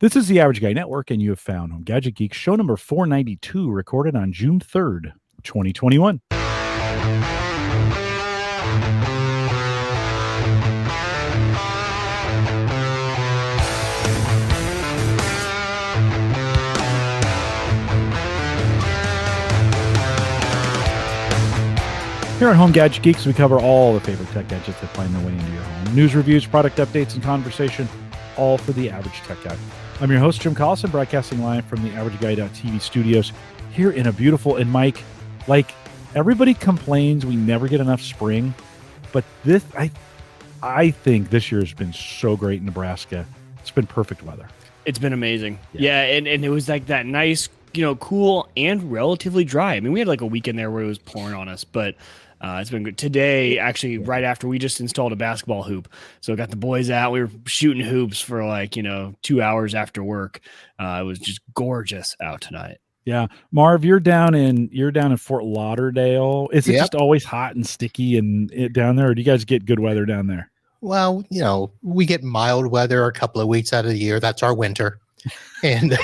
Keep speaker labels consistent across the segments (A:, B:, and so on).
A: This is the Average Guy Network, and you have found Home Gadget Geeks, show number 492, recorded on June 3rd, 2021. Here on Home Gadget Geeks, we cover all the favorite tech gadgets that find their way into your home. News, reviews, product updates, and conversation, all for the average tech guy. I'm your host, Jim Collison, broadcasting live from the AverageGuy.tv studios here in a beautiful, and Mike, like, everybody complains we never get enough spring, but this, I think this year has been so great in Nebraska. It's been perfect weather.
B: It's been amazing. Yeah, and it was like that nice, cool and relatively dry. I mean, we had like a weekend there where it was pouring on us, but it's been good. Today, actually, right after we just installed a basketball hoop. So I got the boys out. We were shooting hoops for 2 hours after work. It was just gorgeous out tonight.
A: Yeah. Marv, you're down in Fort Lauderdale. Is it just always hot and sticky down there, or do you guys get good weather down there?
C: Well, we get mild weather a couple of weeks out of the year. That's our winter. And,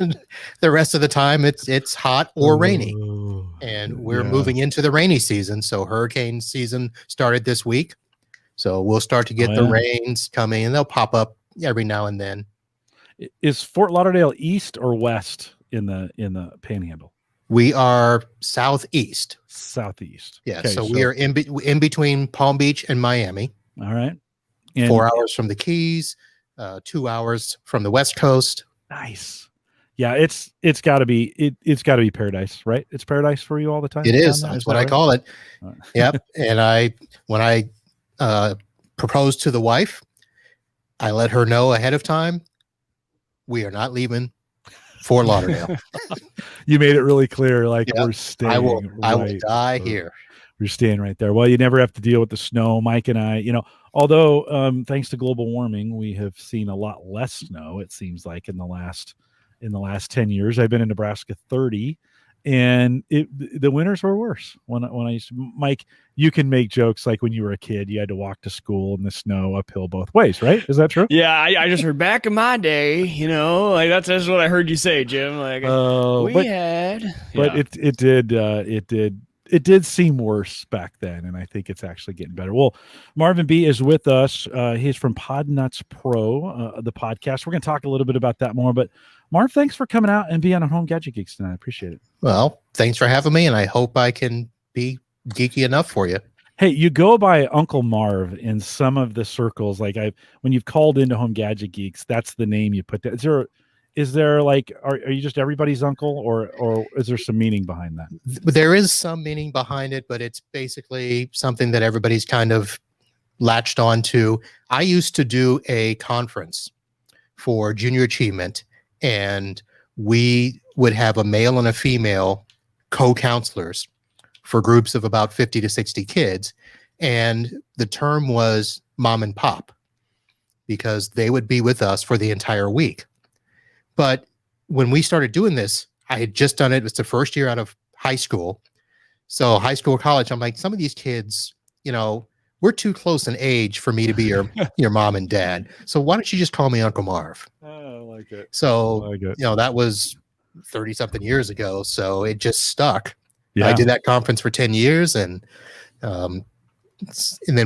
C: and the rest of the time it's hot or rainy. And we're moving into the rainy season. So hurricane season started this week. So we'll start to get the rains coming, and they'll pop up every now and then.
A: Is Fort Lauderdale east or west in the panhandle?
C: We are southeast.
A: Southeast.
C: Yeah. Okay, so we are in between Palm Beach and Miami.
A: All right.
C: And 4 hours from the Keys, 2 hours from the West Coast.
A: Nice. Yeah, it's got to be paradise, right? It's paradise for you all the time.
C: It is. That's what I call it. Yep. And when I proposed to the wife, I let her know ahead of time, we are not leaving Fort Lauderdale.
A: You made it really clear, we're staying.
C: I will die here.
A: We're staying right there. Well, you never have to deal with the snow. Mike and I, although thanks to global warming, we have seen a lot less snow. It seems like in the last 10 years. I've been in Nebraska 30, and the winters were worse when I used to. Mike, you can make jokes like when you were a kid, you had to walk to school in the snow uphill both ways, right? Is that true?
B: Yeah, I just heard back in my day, that's what I heard you say, Jim.
A: It did seem worse back then, and I think it's actually getting better. Well, Marvin Bee is with us. He's from Podnutz Pro, the podcast. We're going to talk a little bit about that more, but Marv, thanks for coming out and being on Home Gadget Geeks tonight. I appreciate it.
C: Well, thanks for having me, and I hope I can be geeky enough for you.
A: Hey, you go by Uncle Marv in some of the circles. When you've called into Home Gadget Geeks, that's the name you put there. Is there are you just everybody's uncle, or is there some meaning behind that?
C: There is some meaning behind it, but it's basically something that everybody's kind of latched on to. I used to do a conference for junior achievement, and we would have a male and a female co-counselors for groups of about 50 to 60 kids. And the term was mom and pop, because they would be with us for the entire week. But when we started doing this, I had just done it. It was the first year out of high school. So high school, college, I'm like, some of these kids, we're too close in age for me to be your mom and dad. So why don't you just call me Uncle Marv?
A: Oh, I like it.
C: So, that was 30 something years ago. So it just stuck. Yeah. I did that conference for 10 years. And then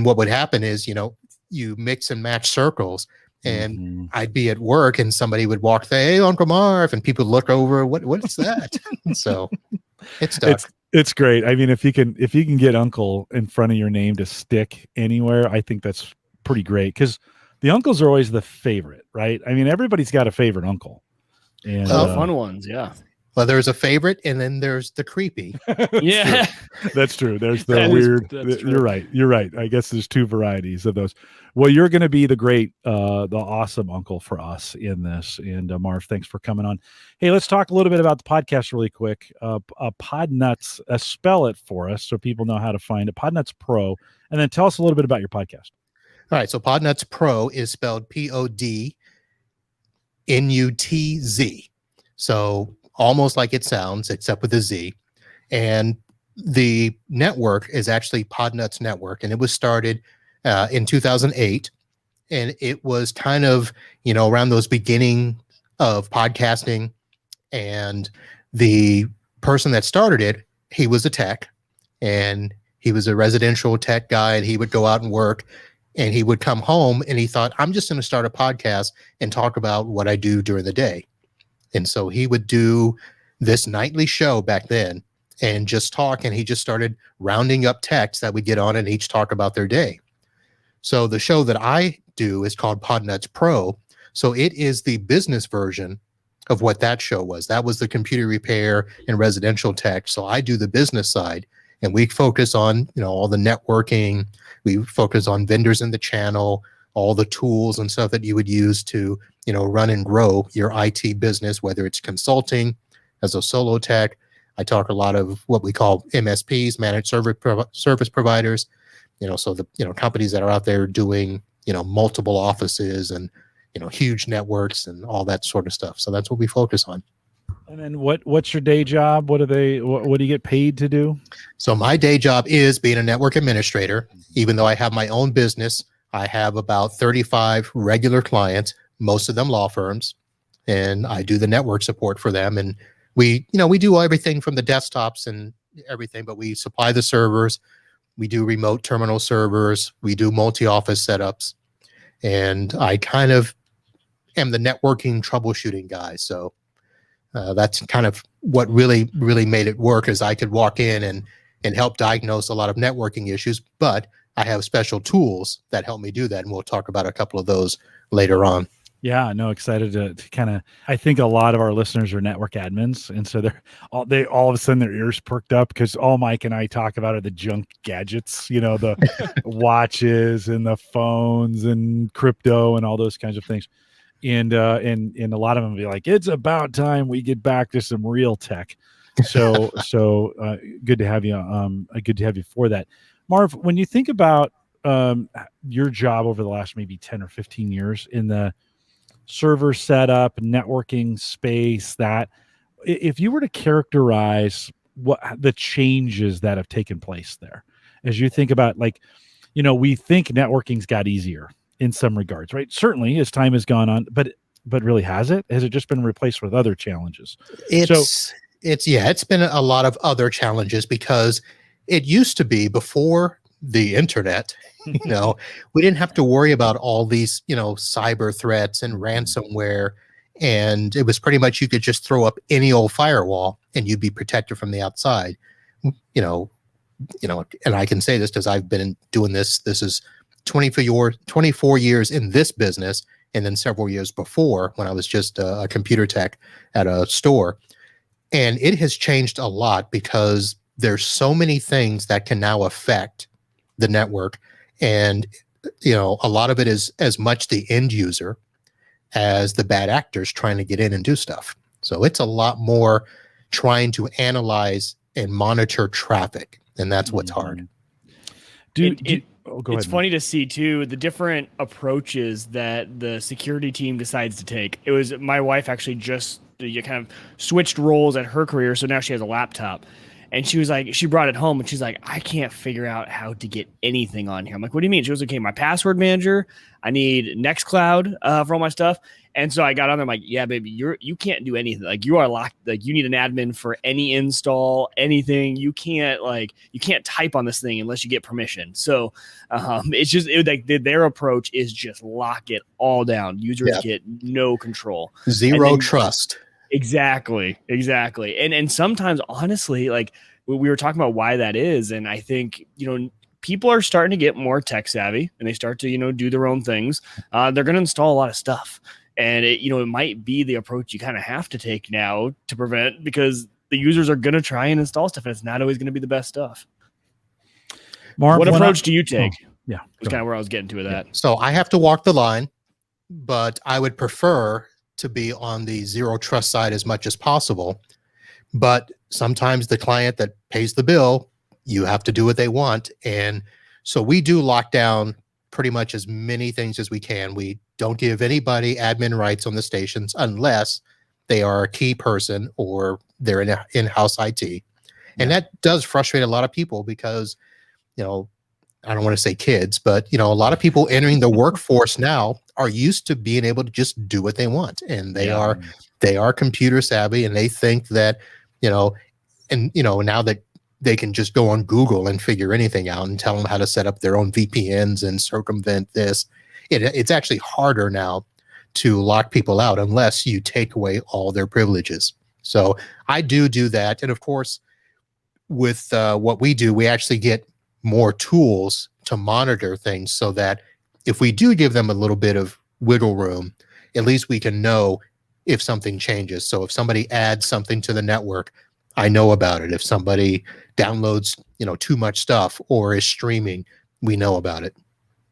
C: what would happen is, you mix and match circles. And I'd be at work and somebody would walk there, hey, Uncle Marv, and people look over, what's that? So it's stuck.
A: It's great. I mean, if you can get Uncle in front of your name to stick anywhere, I think that's pretty great, because the uncles are always the favorite, right? I mean, everybody's got a favorite uncle. And
B: fun ones, yeah.
C: Well, there's a favorite, and then there's the creepy.
B: Yeah,
A: that's true. There's the weird. You're right. I guess there's two varieties of those. Well, you're going to be the awesome uncle for us in this. And Marv, thanks for coming on. Hey, let's talk a little bit about the podcast really quick. Podnutz, spell it for us so people know how to find it. Podnutz Pro, and then tell us a little bit about your podcast.
C: All right. So Podnutz Pro is spelled Podnutz. So almost like it sounds, except with a Z. And the network is actually Podnutz Network, and it was started in 2008. And it was kind of, around those beginning of podcasting, and the person that started it, he was a tech, and he was a residential tech guy, and he would go out and work, and he would come home, and he thought, I'm just going to start a podcast and talk about what I do during the day. And so he would do this nightly show back then and just talk, and he just started rounding up techs that would get on and each talk about their day. So the show that I do is called Podnutz Pro. So it is the business version of what that show was. That was the computer repair and residential tech. So I do the business side, and we focus on, all the networking. We focus on vendors in the channel, all the tools and stuff that you would use to, run and grow your IT business, whether it's consulting as a solo tech. I talk a lot of what we call MSPs, managed service providers, so the, companies that are out there doing, multiple offices and, huge networks and all that sort of stuff. So that's what we focus on.
A: And then what's your day job? What do you get paid to do?
C: So my day job is being a network administrator. Even though I have my own business, I have about 35 regular clients, most of them law firms, and I do the network support for them. And we do everything from the desktops and everything, but we supply the servers. We do remote terminal servers. We do multi-office setups. And I kind of am the networking troubleshooting guy. So that's kind of what really made it work, is I could walk in and help diagnose a lot of networking issues, but I have special tools that help me do that. And we'll talk about a couple of those later on.
A: Yeah, no, excited to kind of, I think a lot of our listeners are network admins. And so they all of a sudden their ears perked up, because all Mike and I talk about are the junk gadgets, the watches and the phones and crypto and all those kinds of things. And a lot of them be like, it's about time we get back to some real tech. So good to have you. Good to have you for that. Marv, when you think about your job over the last maybe 10 or 15 years in the server setup, networking space, that if you were to characterize what the changes that have taken place there, as you think about, we think networking's got easier in some regards, right? Certainly as time has gone on, but really, has it just been replaced with other challenges?
C: It's been a lot of other challenges, because it used to be, before the internet, we didn't have to worry about all these, cyber threats and ransomware. And it was pretty much, you could just throw up any old firewall and you'd be protected from the outside, and I can say this because I've been doing this. This is 24 years in this business, and then several years before, when I was just a computer tech at a store. And it has changed a lot, because there's so many things that can now affect the network. And, a lot of it is as much the end user as the bad actors trying to get in and do stuff. So it's a lot more trying to analyze and monitor traffic. And that's what's hard.
B: It's funny to see too the different approaches that the security team decides to take. It was my wife actually just kind of switched roles at her career, so now she has a laptop, and she was like, she brought it home, and she's like, I can't figure out how to get anything on here. I'm like, what do you mean? She was like, okay, my password manager, I need Nextcloud for all my stuff. And so I got on there, I'm like, yeah, baby, you can't do anything. Like, you are locked. Like, you need an admin for any install, anything. You can't type on this thing unless you get permission. So it's just their approach is just lock it all down. Users get no control.
C: Zero trust.
B: Exactly. And sometimes, honestly, like we were talking about why that is. And I think, people are starting to get more tech savvy, and they start to, do their own things. They're going to install a lot of stuff. And it might be the approach you kind of have to take now to prevent, because the users are going to try and install stuff, and it's not always going to be the best stuff. Marv, what approach do you take?
A: Yeah.
B: That's kind of where I was getting to with that.
C: So I have to walk the line, but I would prefer to be on the zero trust side as much as possible. But sometimes the client that pays the bill, you have to do what they want. And so we do lock down pretty much as many things as we can. We don't give anybody admin rights on the stations unless they are a key person or they're in-house IT. And that does frustrate a lot of people, because, I don't want to say kids, but a lot of people entering the workforce now are used to being able to just do what they want, and they are computer savvy, and they think that now that they can just go on Google and figure anything out and tell them how to set up their own VPNs and circumvent this. It's actually harder now to lock people out unless you take away all their privileges. So I do that, and of course, with what we do, we actually get more tools to monitor things so that if we do give them a little bit of wiggle room, at least we can know if something changes. So if somebody adds something to the network, I know about it. If somebody downloads, too much stuff or is streaming, we know about it.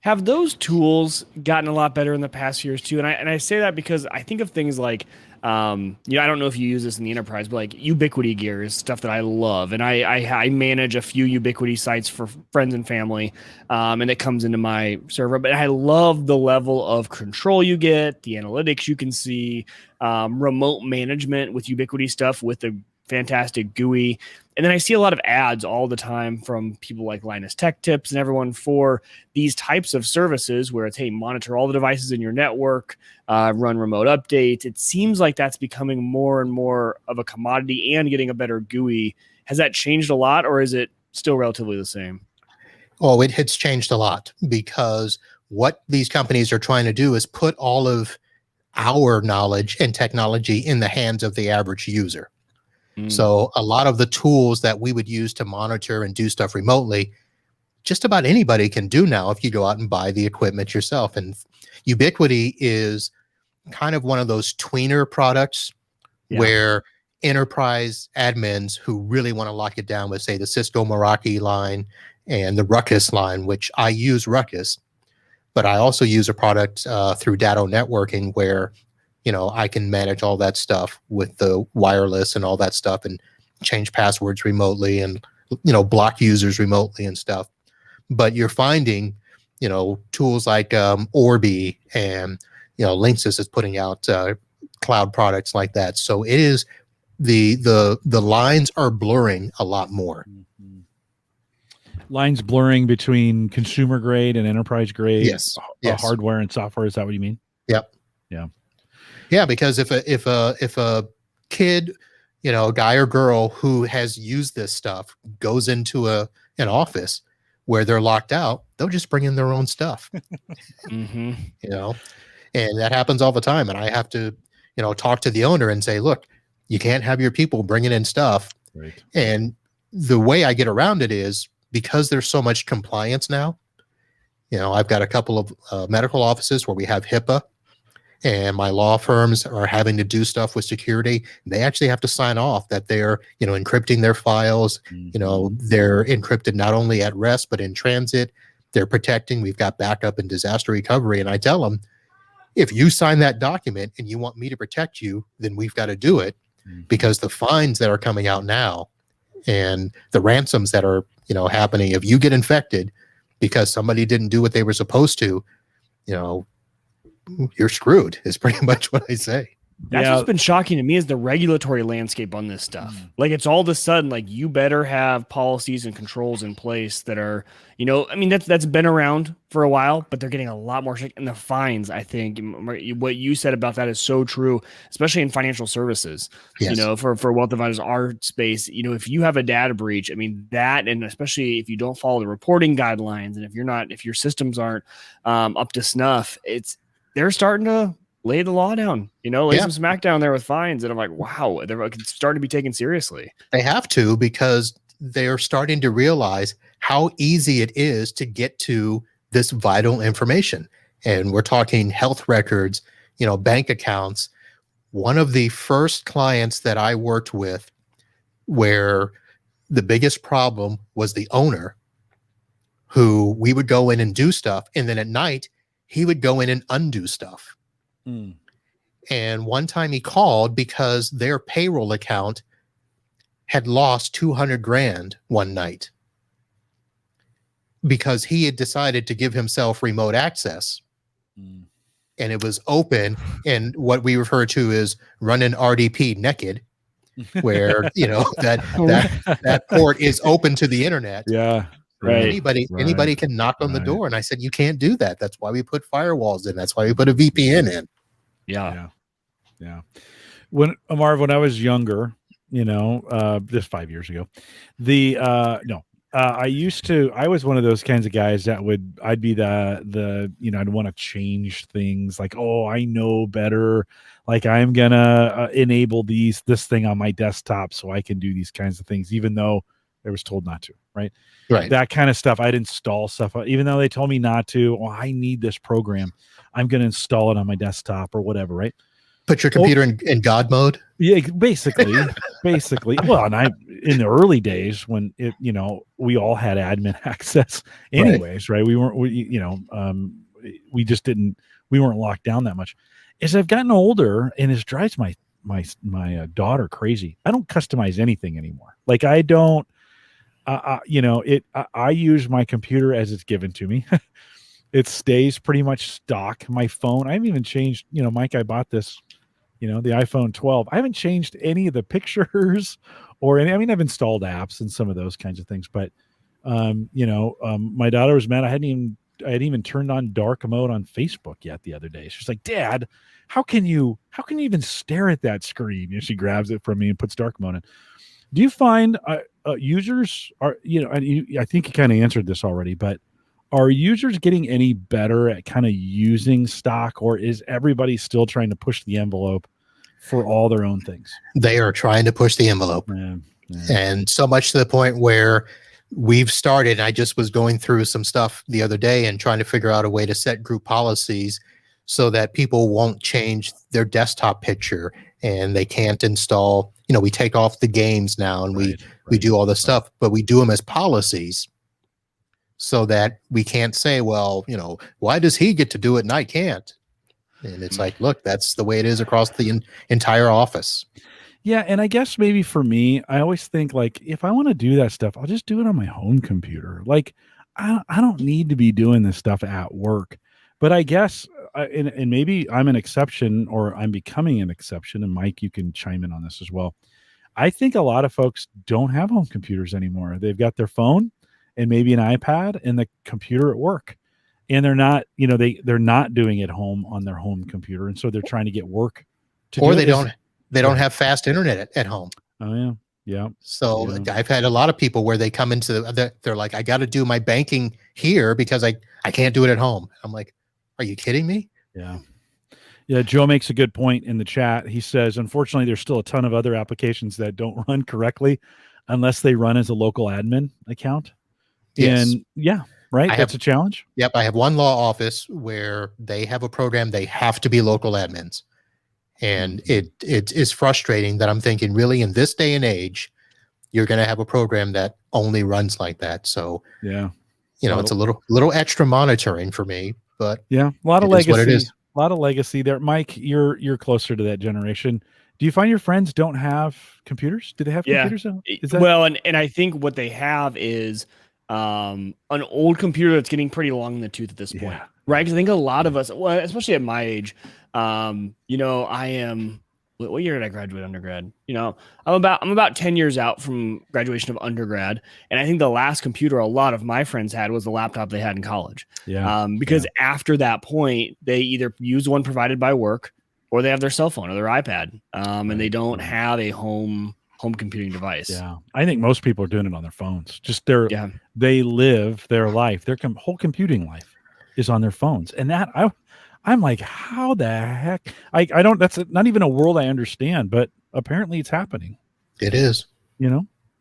B: Have those tools gotten a lot better in the past years too? And I say that because I think of things like, I don't know if you use this in the enterprise, but like Ubiquity gear is stuff that I love. And I manage a few Ubiquity sites for friends and family, and it comes into my server. But I love the level of control you get, the analytics you can see, remote management with Ubiquity stuff with the fantastic GUI. And then I see a lot of ads all the time from people like Linus Tech Tips and everyone for these types of services where it's, hey, monitor all the devices in your network, run remote updates. It seems like that's becoming more and more of a commodity and getting a better GUI. Has that changed a lot, or is it still relatively the same?
C: Oh, it's changed a lot, because what these companies are trying to do is put all of our knowledge and technology in the hands of the average user. So a lot of the tools that we would use to monitor and do stuff remotely, just about anybody can do now if you go out and buy the equipment yourself. And Ubiquity is kind of one of those tweener products where enterprise admins who really want to lock it down with, say, the Cisco Meraki line and the Ruckus line, which I use Ruckus, but I also use a product through Datto Networking where I can manage all that stuff with the wireless and all that stuff and change passwords remotely and, block users remotely and stuff. But you're finding, tools like Orbi and, Linksys is putting out cloud products like that. So it is the lines are blurring a lot more.
A: Lines blurring between consumer grade and enterprise grade hardware and software. Is that what you mean?
C: Yep.
A: Yeah.
C: Yeah, because if a kid, a guy or girl who has used this stuff goes into an office where they're locked out, they'll just bring in their own stuff. And that happens all the time. And I have to, talk to the owner and say, look, you can't have your people bringing in stuff.
A: Right.
C: And the way I get around it is because there's so much compliance now. I've got a couple of medical offices where we have HIPAA. And my law firms are having to do stuff with security. They actually have to sign off that they're, encrypting their files. They're encrypted not only at rest, but in transit. They're protecting. We've got backup and disaster recovery. And I tell them, if you sign that document and you want me to protect you, then we've got to do it, because the fines that are coming out now and the ransoms that are, happening, if you get infected because somebody didn't do what they were supposed to, you're screwed is pretty much what I say.
B: That's what's been shocking to me is the regulatory landscape on this stuff. Like it's all of a sudden like you better have policies and controls in place that are, that's been around for a while, but they're getting a lot more strict. And the fines, I think what you said about that is so true, especially in financial services.
C: Yes.
B: For wealth advisors, our space, if you have a data breach, that, and especially if you don't follow the reporting guidelines, and if your systems aren't up to snuff, they're starting to lay the law down, lay some smack down there with fines. And I'm like, wow, they're starting to be taken seriously.
C: They have to, because they're starting to realize how easy it is to get to this vital information. And we're talking health records, bank accounts. One of the first clients that I worked with where the biggest problem was the owner, who we would go in and do stuff. And then at night, he would go in and undo stuff. And one time he called because their payroll account had lost 200 grand one night because he had decided to give himself remote access. And it was open, and what we refer to as running RDP naked, where that port is open to the internet.
A: Yeah.
B: Right.
C: Anybody can knock on the door. And I said, you can't do that. That's why we put firewalls in. That's why we put a VPN in.
B: Yeah.
A: When Marv, when I was younger, just 5 years ago, I was one of those kinds of guys that I'd be I'd want to change things like, oh, I know better. Like I'm going to enable this thing on my desktop so I can do these kinds of things, even though I was told not to, right?
C: Right.
A: That kind of stuff. I'd install stuff, even though they told me not to. Oh, I need this program. I'm going to install it on my desktop or whatever, right?
C: Put your computer in God mode.
A: Yeah, basically. Well, and in the early days when we all had admin access anyways, right? We weren't, we weren't locked down that much. As I've gotten older, and it drives my daughter crazy. I don't customize anything anymore. Like I don't, I use my computer as it's given to me. It stays pretty much stock. My phone, I haven't even changed, Mike, I bought this, the iPhone 12. I haven't changed any of the pictures or I've installed apps and some of those kinds of things, but, my daughter was mad. I hadn't even turned on dark mode on Facebook yet the other day. She's like, Dad, how can you even stare at that screen? And she grabs it from me and puts dark mode in. Do you find users are, I think you kind of answered this already, but are users getting any better at kind of using stock, or is everybody still trying to push the envelope for all their own things?
C: They are trying to push the envelope. And so much to the point where we've started. I just was going through some stuff the other day and trying to figure out a way to set group policies so that people won't change their desktop picture and they can't install, we take off the games now and we do all this stuff, but we do them as policies so that we can't say, well, why does he get to do it and I can't? And it's like, look, that's the way it is across the entire office.
A: Yeah. And I guess maybe for me, I always think like, if I want to do that stuff, I'll just do it on my home computer. Like I don't need to be doing this stuff at work, but I guess, and maybe I'm an exception or I'm becoming an exception. And Mike, you can chime in on this as well. I think a lot of folks don't have home computers anymore. They've got their phone and maybe an iPad and the computer at work. And they're not, they're not doing it home on their home computer. And so they're trying to get work to
C: or they don't have fast internet at home.
A: Oh yeah. Yeah.
C: So I've had a lot of people where they come into they're like, I got to do my banking here because I can't do it at home. I'm like, are you kidding me?
A: Yeah. Yeah. Joe makes a good point in the chat. He says, unfortunately, there's still a ton of other applications that don't run correctly unless they run as a local admin account.
C: Yes.
A: And yeah, right. That's a challenge.
C: Yep. I have one law office where they have a program. They have to be local admins. And it is frustrating that I'm thinking, really, in this day and age, you're going to have a program that only runs like that. So
A: yeah,
C: it's a little extra monitoring for me, but
A: yeah, a lot of legacy.
C: What it is.
A: A lot of legacy there. Mike, you're closer to that generation. Do you find your friends don't have computers? Do they have computers?
B: Well, and I think what they have is an old computer that's getting pretty long in the tooth at this point, right? Because I think a lot of us, well, especially at my age, I am. What year did I graduate undergrad? I'm about 10 years out from graduation of undergrad, and I think the last computer a lot of my friends had was the laptop they had in college.
A: Yeah.
B: Because after that point, they either use one provided by work, or they have their cell phone or their iPad, and they don't have a home computing device.
A: Yeah, I think most people are doing it on their phones. Just they live their life. Their whole computing life is on their phones, and that I'm like, how the heck? I don't. That's not even a world I understand, but apparently it's happening.
C: It is.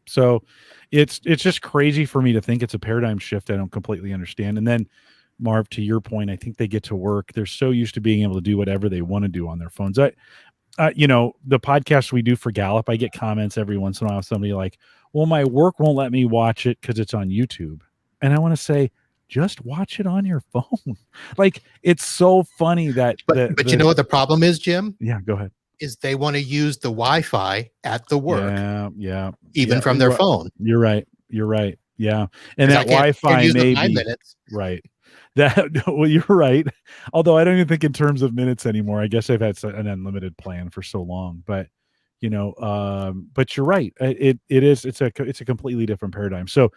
A: So it's just crazy for me to think it's a paradigm shift I don't completely understand. And then, Marv, to your point, I think they get to work. They're so used to being able to do whatever they want to do on their phones. The podcast we do for Gallup, I get comments every once in a while. Somebody like, well, my work won't let me watch it because it's on YouTube. And I want to say, just watch it on your phone. Like, it's so funny that.
C: But you know what the problem is, Jim?
A: Yeah, go ahead.
C: Is they want to use the Wi-Fi at the work.
A: Yeah.
C: Even from their phone.
A: You're right. Yeah. And that Wi-Fi maybe. Right. Well, you're right. Although I don't even think in terms of minutes anymore. I guess I've had an unlimited plan for so long, but but you're right. It's a completely different paradigm. So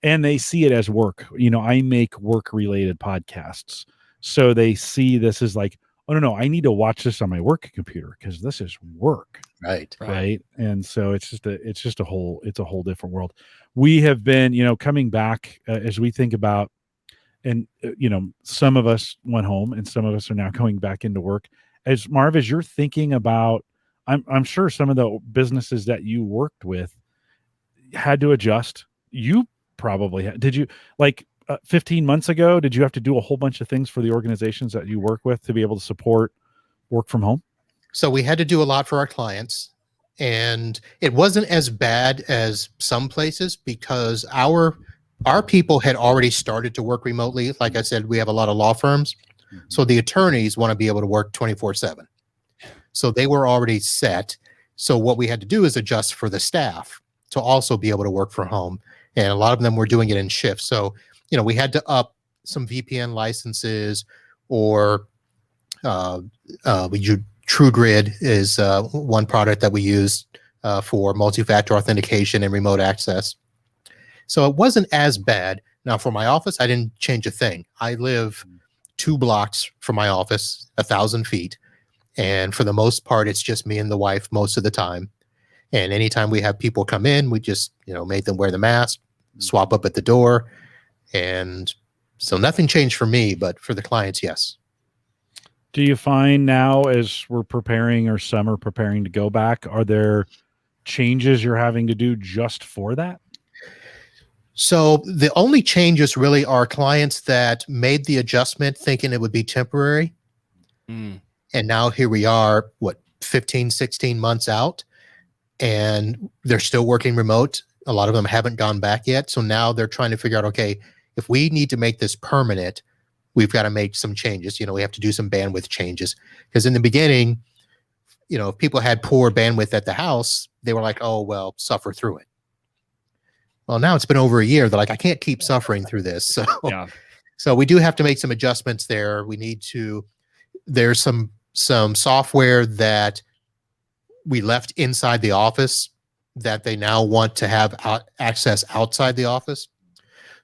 A: and they see it as work. I make work related podcasts, so they see this as like, oh no, I need to watch this on my work computer because this is work. Right. And so it's just a whole different world. We have been, coming back as we think about, and some of us went home and some of us are now going back into work. As Marv, as you're thinking about, I'm sure some of the businesses that you worked with had to adjust. You probably did. You 15 months ago, did you have to do a whole bunch of things for the organizations that you work with to be able to support work from home?
C: So we had to do a lot for our clients, and it wasn't as bad as some places because our people had already started to work remotely. Like I said, we have a lot of law firms. So the attorneys want to be able to work 24/7. So they were already set. So what we had to do is adjust for the staff to also be able to work from home. And a lot of them were doing it in shifts. So, we had to up some VPN licenses, or we use TrueGrid is one product that we use for multi-factor authentication and remote access. So it wasn't as bad. Now for my office, I didn't change a thing. I live 2 blocks from my office, 1,000 feet. And for the most part, it's just me and the wife most of the time. And anytime we have people come in, we just, make them wear the mask, swap up at the door. And so nothing changed for me, but for the clients, yes.
A: Do you find now, as we're preparing or some are preparing to go back, are there changes you're having to do just for that?
C: So the only changes really are clients that made the adjustment thinking it would be temporary. And now here we are, 15, 16 months out, and they're still working remote. A lot of them haven't gone back yet. So now they're trying to figure out, okay, if we need to make this permanent, we've got to make some changes. We have to do some bandwidth changes. Because in the beginning, if people had poor bandwidth at the house, they were like, oh, well, suffer through it. Well, now it's been over a year. They're like, I can't keep suffering through this. So, so we do have to make some adjustments there. We need to, there's some software that we left inside the office that they now want to have access outside the office.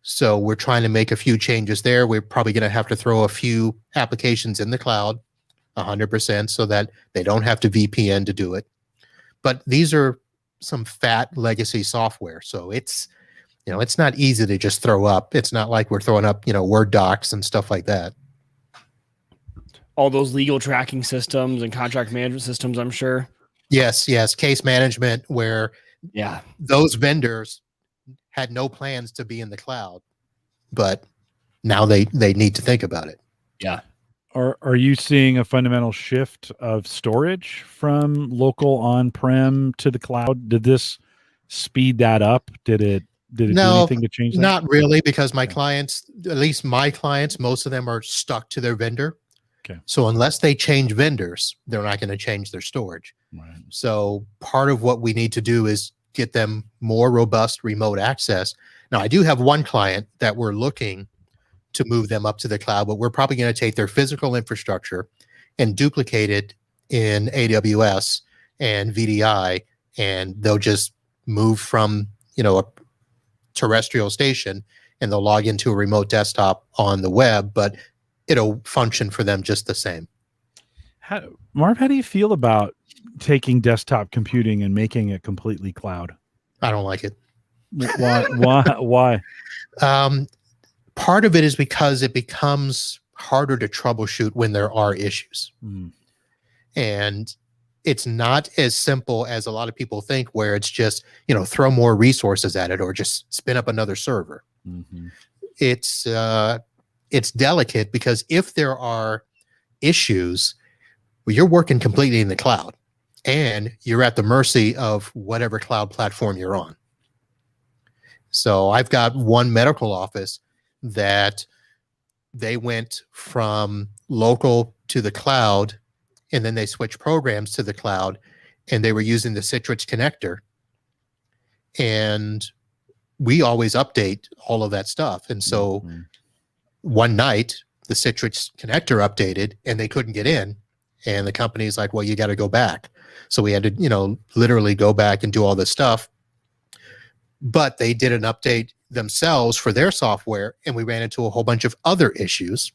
C: So we're trying to make a few changes there. We're probably going to have to throw a few applications in the cloud 100% so that they don't have to VPN to do it. But these are some fat legacy software. So it's, it's not easy to just throw up. It's not like we're throwing up, Word docs and stuff like that.
B: All those legal tracking systems and contract management systems, I'm sure.
C: Yes. Case management, where those vendors had no plans to be in the cloud, but now they need to think about it.
B: Yeah.
A: Are you seeing a fundamental shift of storage from local on-prem to the cloud? Did this speed that up? Did it do anything to change that?
C: Not really, because my clients, at least my clients, most of them are stuck to their vendor.
A: Okay.
C: So unless they change vendors, they're not going to change their storage.
A: Right.
C: So part of what we need to do is get them more robust remote access. Now, I do have one client that we're looking to move them up to the cloud, but we're probably going to take their physical infrastructure and duplicate it in AWS and VDI, and they'll just move from, a terrestrial station and they'll log into a remote desktop on the web, but it'll function for them just the same.
A: Marv, how do you feel about taking desktop computing and making it completely cloud?
C: I don't like it.
A: Why?
C: Part of it is because it becomes harder to troubleshoot when there are issues. And it's not as simple as a lot of people think, where it's just, throw more resources at it or just spin up another server. It's delicate, because if there are issues, well, you're working completely in the cloud and you're at the mercy of whatever cloud platform you're on. So I've got one medical office that they went from local to the cloud, and then they switched programs to the cloud, and they were using the Citrix connector. And we always update all of that stuff. And so one night the Citrix connector updated and they couldn't get in. And the company's like, well, you got to go back. So we had to, literally go back and do all this stuff. But they did an update themselves for their software, and we ran into a whole bunch of other issues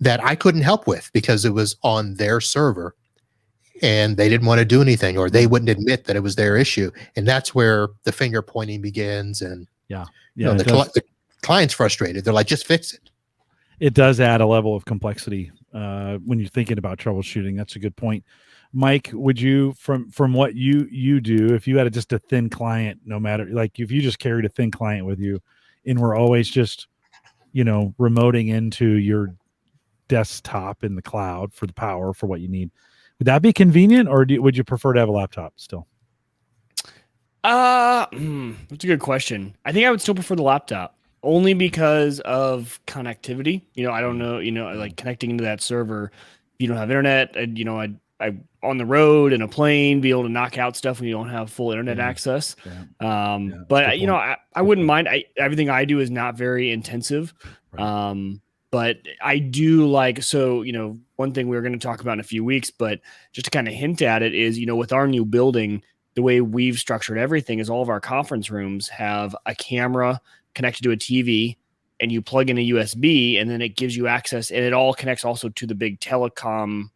C: that I couldn't help with because it was on their server and they didn't want to do anything, or they wouldn't admit that it was their issue. And that's where the finger pointing begins. And the client's frustrated. They're like, just fix it.
A: It does add a level of complexity when you're thinking about troubleshooting. That's a good point. Mike, would you, from what you do, if you had just a thin client, no matter, like if you just carried a thin client with you and we're always just, remoting into your desktop in the cloud for the power for what you need, would that be convenient, or would you prefer to have a laptop still?
B: That's a good question. I think I would still prefer the laptop, only because of connectivity. I don't know, like connecting into that server, if you don't have internet, I on the road in a plane, be able to knock out stuff when you don't have full internet access. But I wouldn't mind. Everything I do is not very intensive. Right. But I do like, one thing we're going to talk about in a few weeks, but just to kind of hint at it is, with our new building, the way we've structured everything is all of our conference rooms have a camera connected to a TV, and you plug in a USB, and then it gives you access, and it all connects also to the big telecom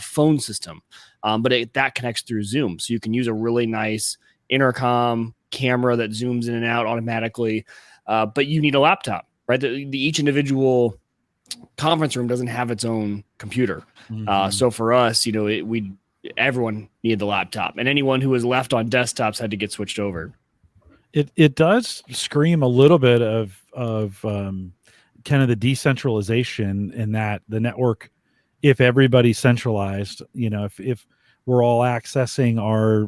B: phone system. But that connects through Zoom. So you can use a really nice intercom camera that zooms in and out automatically. But you need a laptop, right? Each individual conference room doesn't have its own computer. So for us, everyone needed the laptop, and anyone who was left on desktops had to get switched over.
A: It does scream a little bit of kind of the decentralization in that the network, if everybody's centralized, if we're all accessing our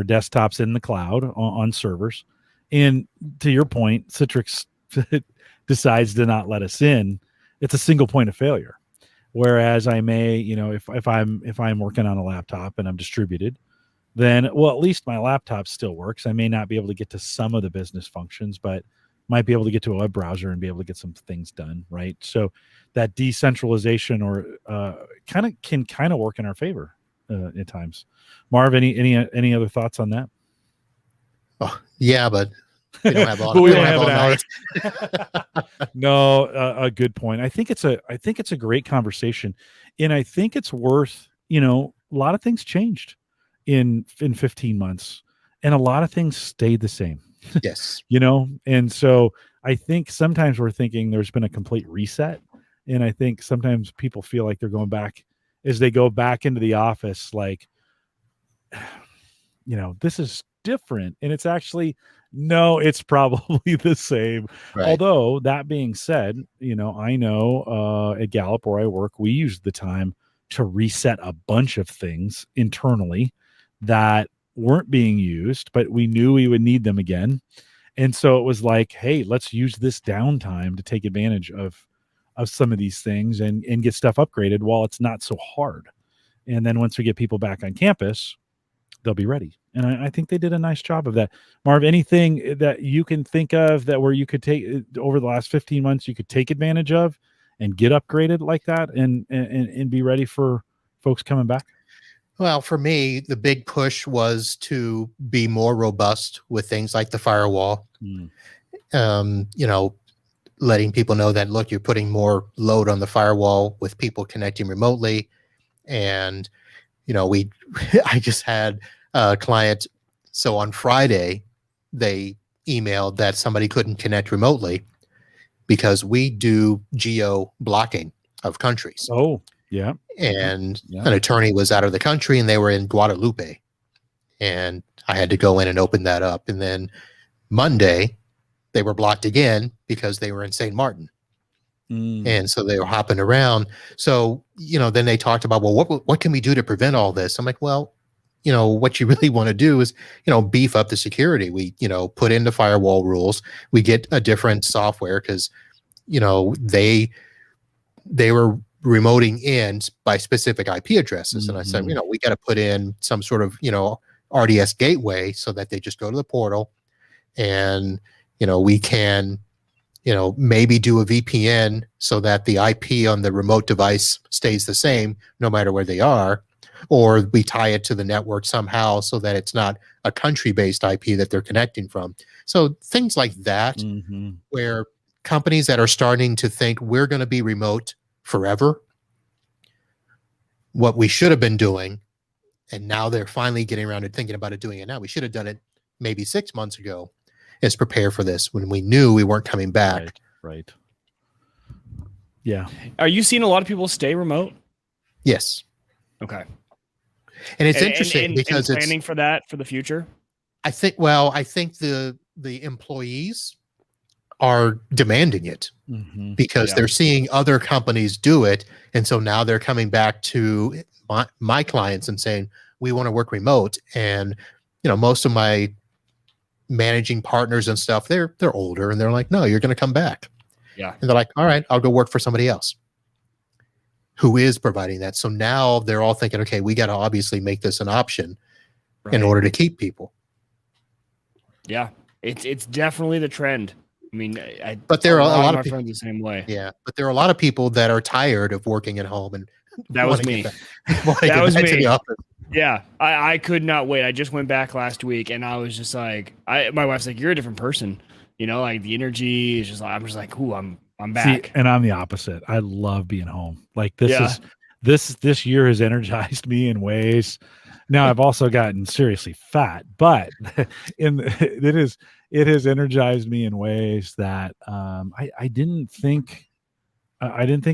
A: desktops in the cloud on servers, and to your point, Citrix decides to not let us in, it's a single point of failure. Whereas I may, if I'm working on a laptop and I'm distributed, then, well, at least my laptop still works. I may not be able to get to some of the business functions, but might be able to get to a web browser and be able to get some things done, right? So that decentralization or can work in our favor at times. Marv, any other thoughts on that?
C: Oh, yeah, but we don't have all,
A: we don't have all night. No, a good point. I think it's a great conversation, and I think it's worth, a lot of things changed in 15 months, and a lot of things stayed the same.
C: Yes.
A: And so I think sometimes we're thinking there's been a complete reset, and I think sometimes people feel like they're going back as they go back into the office, like, this is different, and it's actually, no, it's probably the same. Right. Although that being said, I know at Gallup where I work, we used the time to reset a bunch of things internally that weren't being used, but we knew we would need them again. And so it was like, hey, let's use this downtime to take advantage of some of these things and get stuff upgraded while it's not so hard. And then once we get people back on campus, they'll be ready. And I think they did a nice job of that. Marv, anything that you can think of that where you could take over the last 15 months, you could take advantage of and get upgraded like that and be ready for folks coming back?
C: Well, for me, the big push was to be more robust with things like the firewall. Letting people know that, look, you're putting more load on the firewall with people connecting remotely. And, I just had a client. So on Friday, they emailed that somebody couldn't connect remotely because we do geo blocking of countries.
A: Oh, yeah.
C: And an attorney was out of the country and they were in Guadalupe. And I had to go in and open that up. And then Monday, they were blocked again because they were in St. Martin. And so they were hopping around. So, then they talked about, well, what can we do to prevent all this? I'm like, well, what you really want to do is, beef up the security. We, put in the firewall rules. We get a different software because, they were remoting in by specific IP addresses. And I said, we got to put in some sort of, RDS gateway so that they just go to the portal and, we can, maybe do a VPN so that the IP on the remote device stays the same no matter where they are. or we tie it to the network somehow so that it's not a country-based IP that they're connecting from. So things like that, where companies that are starting to think we're going to be remote forever, what we should have been doing, and now they're finally getting around to thinking about it, doing it now. We should have done it maybe 6 months ago, is prepare for this when we knew we weren't coming back.
A: Right. Yeah.
B: Are you seeing a lot of people stay remote?
C: Yes.
B: Okay.
C: And it's interesting because
B: it's planning for that for the future.
C: I think the employees are demanding it because they're seeing other companies do it. And so now they're coming back to my clients and saying, we want to work remote. And, most of my managing partners and stuff, they're older and they're like, no, you're going to come back.
B: Yeah.
C: And they're like, all right, I'll go work for somebody else who is providing that. So now they're all thinking, okay, we got to obviously make this an option in order to keep people.
B: Yeah. It's definitely the trend. I mean,
C: but there are a lot of
B: my
C: people
B: friends the same way.
C: Yeah, but there are a lot of people that are tired of working at home, and
B: that was me.
C: That was me.
B: Yeah, I could not wait. I just went back last week, and I was just like, my wife's like, "You're a different person," like the energy is just like, I'm just like, "Ooh, I'm back."
A: See, and I'm the opposite. I love being home. Like this year has energized me in ways. Now I've also gotten seriously fat, but it has energized me in ways that I didn't think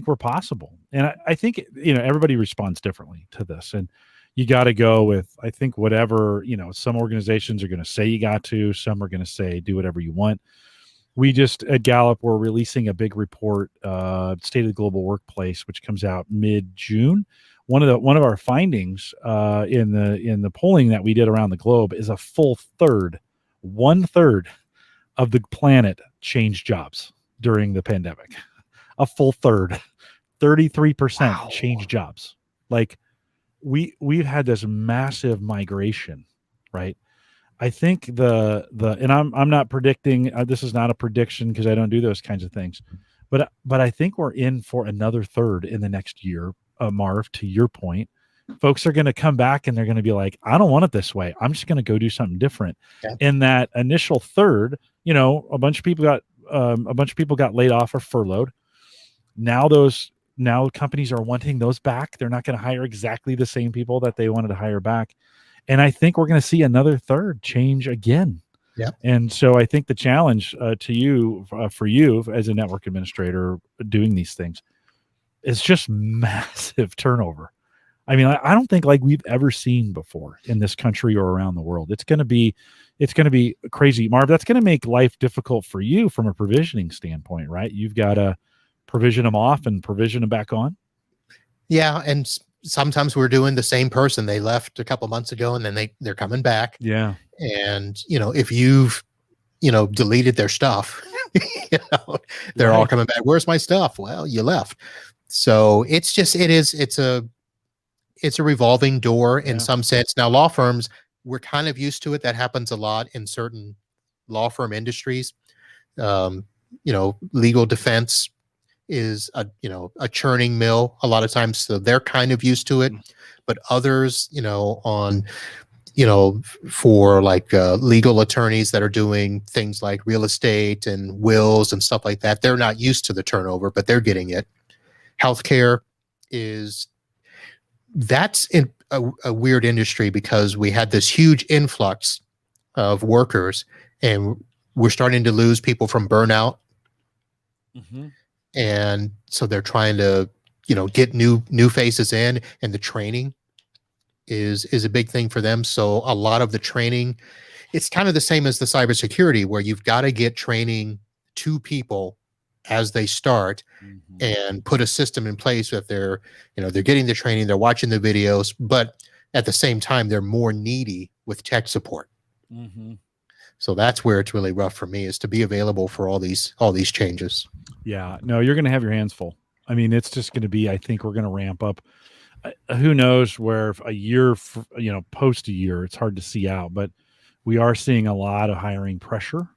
A: were possible. And I think everybody responds differently to this, and you got to go with, I think, whatever, some organizations are going to say you got to, some are going to say do whatever you want. We just at Gallup, we're releasing a big report, State of the Global Workplace, which comes out mid-June. One of our findings in the polling that we did around the globe is a full one third of the planet changed jobs during the pandemic. A full third, 33% changed jobs. Like we've had this massive migration, right? I think and I'm not predicting. This is not a prediction because I don't do those kinds of things, but I think we're in for another third in the next year. Marv, to your point, folks are going to come back and they're going to be like, I don't want it this way. I'm just going to go do something different. Yeah. In that initial third, a bunch of people got laid off or furloughed. Now companies are wanting those back. They're not going to hire exactly the same people that they wanted to hire back. And I think we're going to see another third change again.
C: Yeah.
A: And so I think the challenge to you, for you as a network administrator doing these things, is just massive turnover. I mean, I don't think like we've ever seen before in this country or around the world. It's going to be crazy. Marv, that's going to make life difficult for you from a provisioning standpoint, right? You've got to provision them off and provision them back on.
C: Yeah. And sometimes we're doing the same person. They left a couple months ago and then they're coming back.
A: Yeah.
C: And, if you've, deleted their stuff, they're all coming back. Where's my stuff? Well, you left. So it's a revolving door in some sense. Now, law firms, we're kind of used to it. That happens a lot in certain law firm industries. Legal defense is a churning mill a lot of times. So they're kind of used to it, but others, for like legal attorneys that are doing things like real estate and wills and stuff like that, they're not used to the turnover, but they're getting it. Healthcare that's in a weird industry because we had this huge influx of workers and we're starting to lose people from burnout. And so they're trying to, get new faces in, and the training is a big thing for them. So a lot of the training, it's kind of the same as the cybersecurity, where you've got to get training to people as they start and put a system in place that they're getting the training, they're watching the videos, but at the same time, they're more needy with tech support. So that's where it's really rough for me, is to be available for all these changes.
A: Yeah, no, you're going to have your hands full. I mean, it's just going to be, I think we're going to ramp up. Who knows where a year, post a year, it's hard to see out, but we are seeing a lot of hiring pressure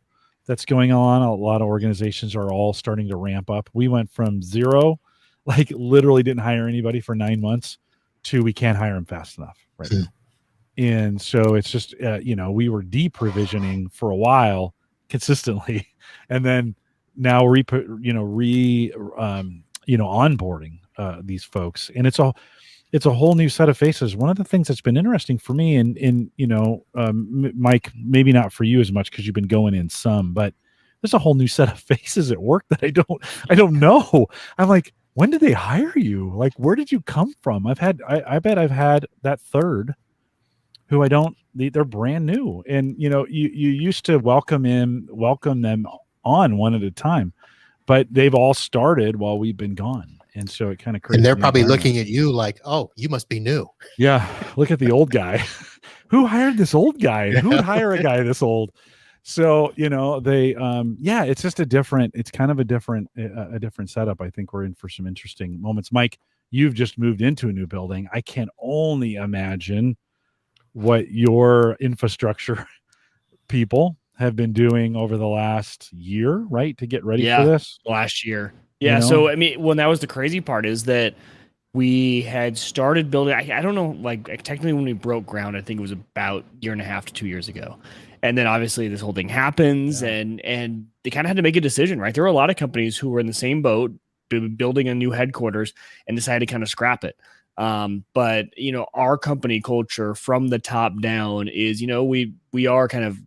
A: that's going on. A lot of organizations are all starting to ramp up. We went from zero, like literally didn't hire anybody for 9 months, to we can't hire them fast enough right now. And so it's just, we were de-provisioning for a while consistently. And then now onboarding these folks. And it's a whole new set of faces. One of the things that's been interesting for me Mike, maybe not for you as much because you've been going in some, but there's a whole new set of faces at work that I don't know. I'm like, when did they hire you? Like, where did you come from? I bet I've had that third who they're brand new. And, you used to welcome them on one at a time, but they've all started while we've been gone. And so it kind of creates.
C: And they're probably looking at you like, oh, you must be new.
A: Yeah. Look at the old guy. Who hired this old guy? Who would hire a guy this old? So, it's just it's kind of a different setup. I think we're in for some interesting moments. Mike, you've just moved into a new building. I can only imagine what your infrastructure people have been doing over the last year, right? To get ready for this
B: last year. Yeah. So, I mean, that was the crazy part is that we had started building. I don't know, like technically when we broke ground, I think it was about a year and a half to 2 years ago. And then obviously this whole thing happens and they kind of had to make a decision, right? There were a lot of companies who were in the same boat, building a new headquarters and decided to kind of scrap it. But our company culture from the top down is, we are kind of,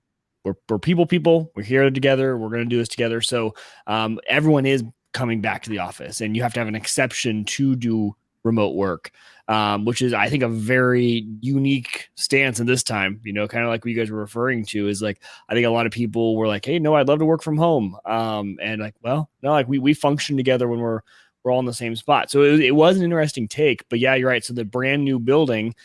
B: we're people, we're here together. We're going to do this together. So, everyone is coming back to the office and you have to have an exception to do remote work, which is, I think, a very unique stance in this time, kind of like what you guys were referring to is like, I think a lot of people were like, hey, no, I'd love to work from home. And like, well, no, like we function together when we're all in the same spot. So it was an interesting take, but yeah, you're right. So the brand new building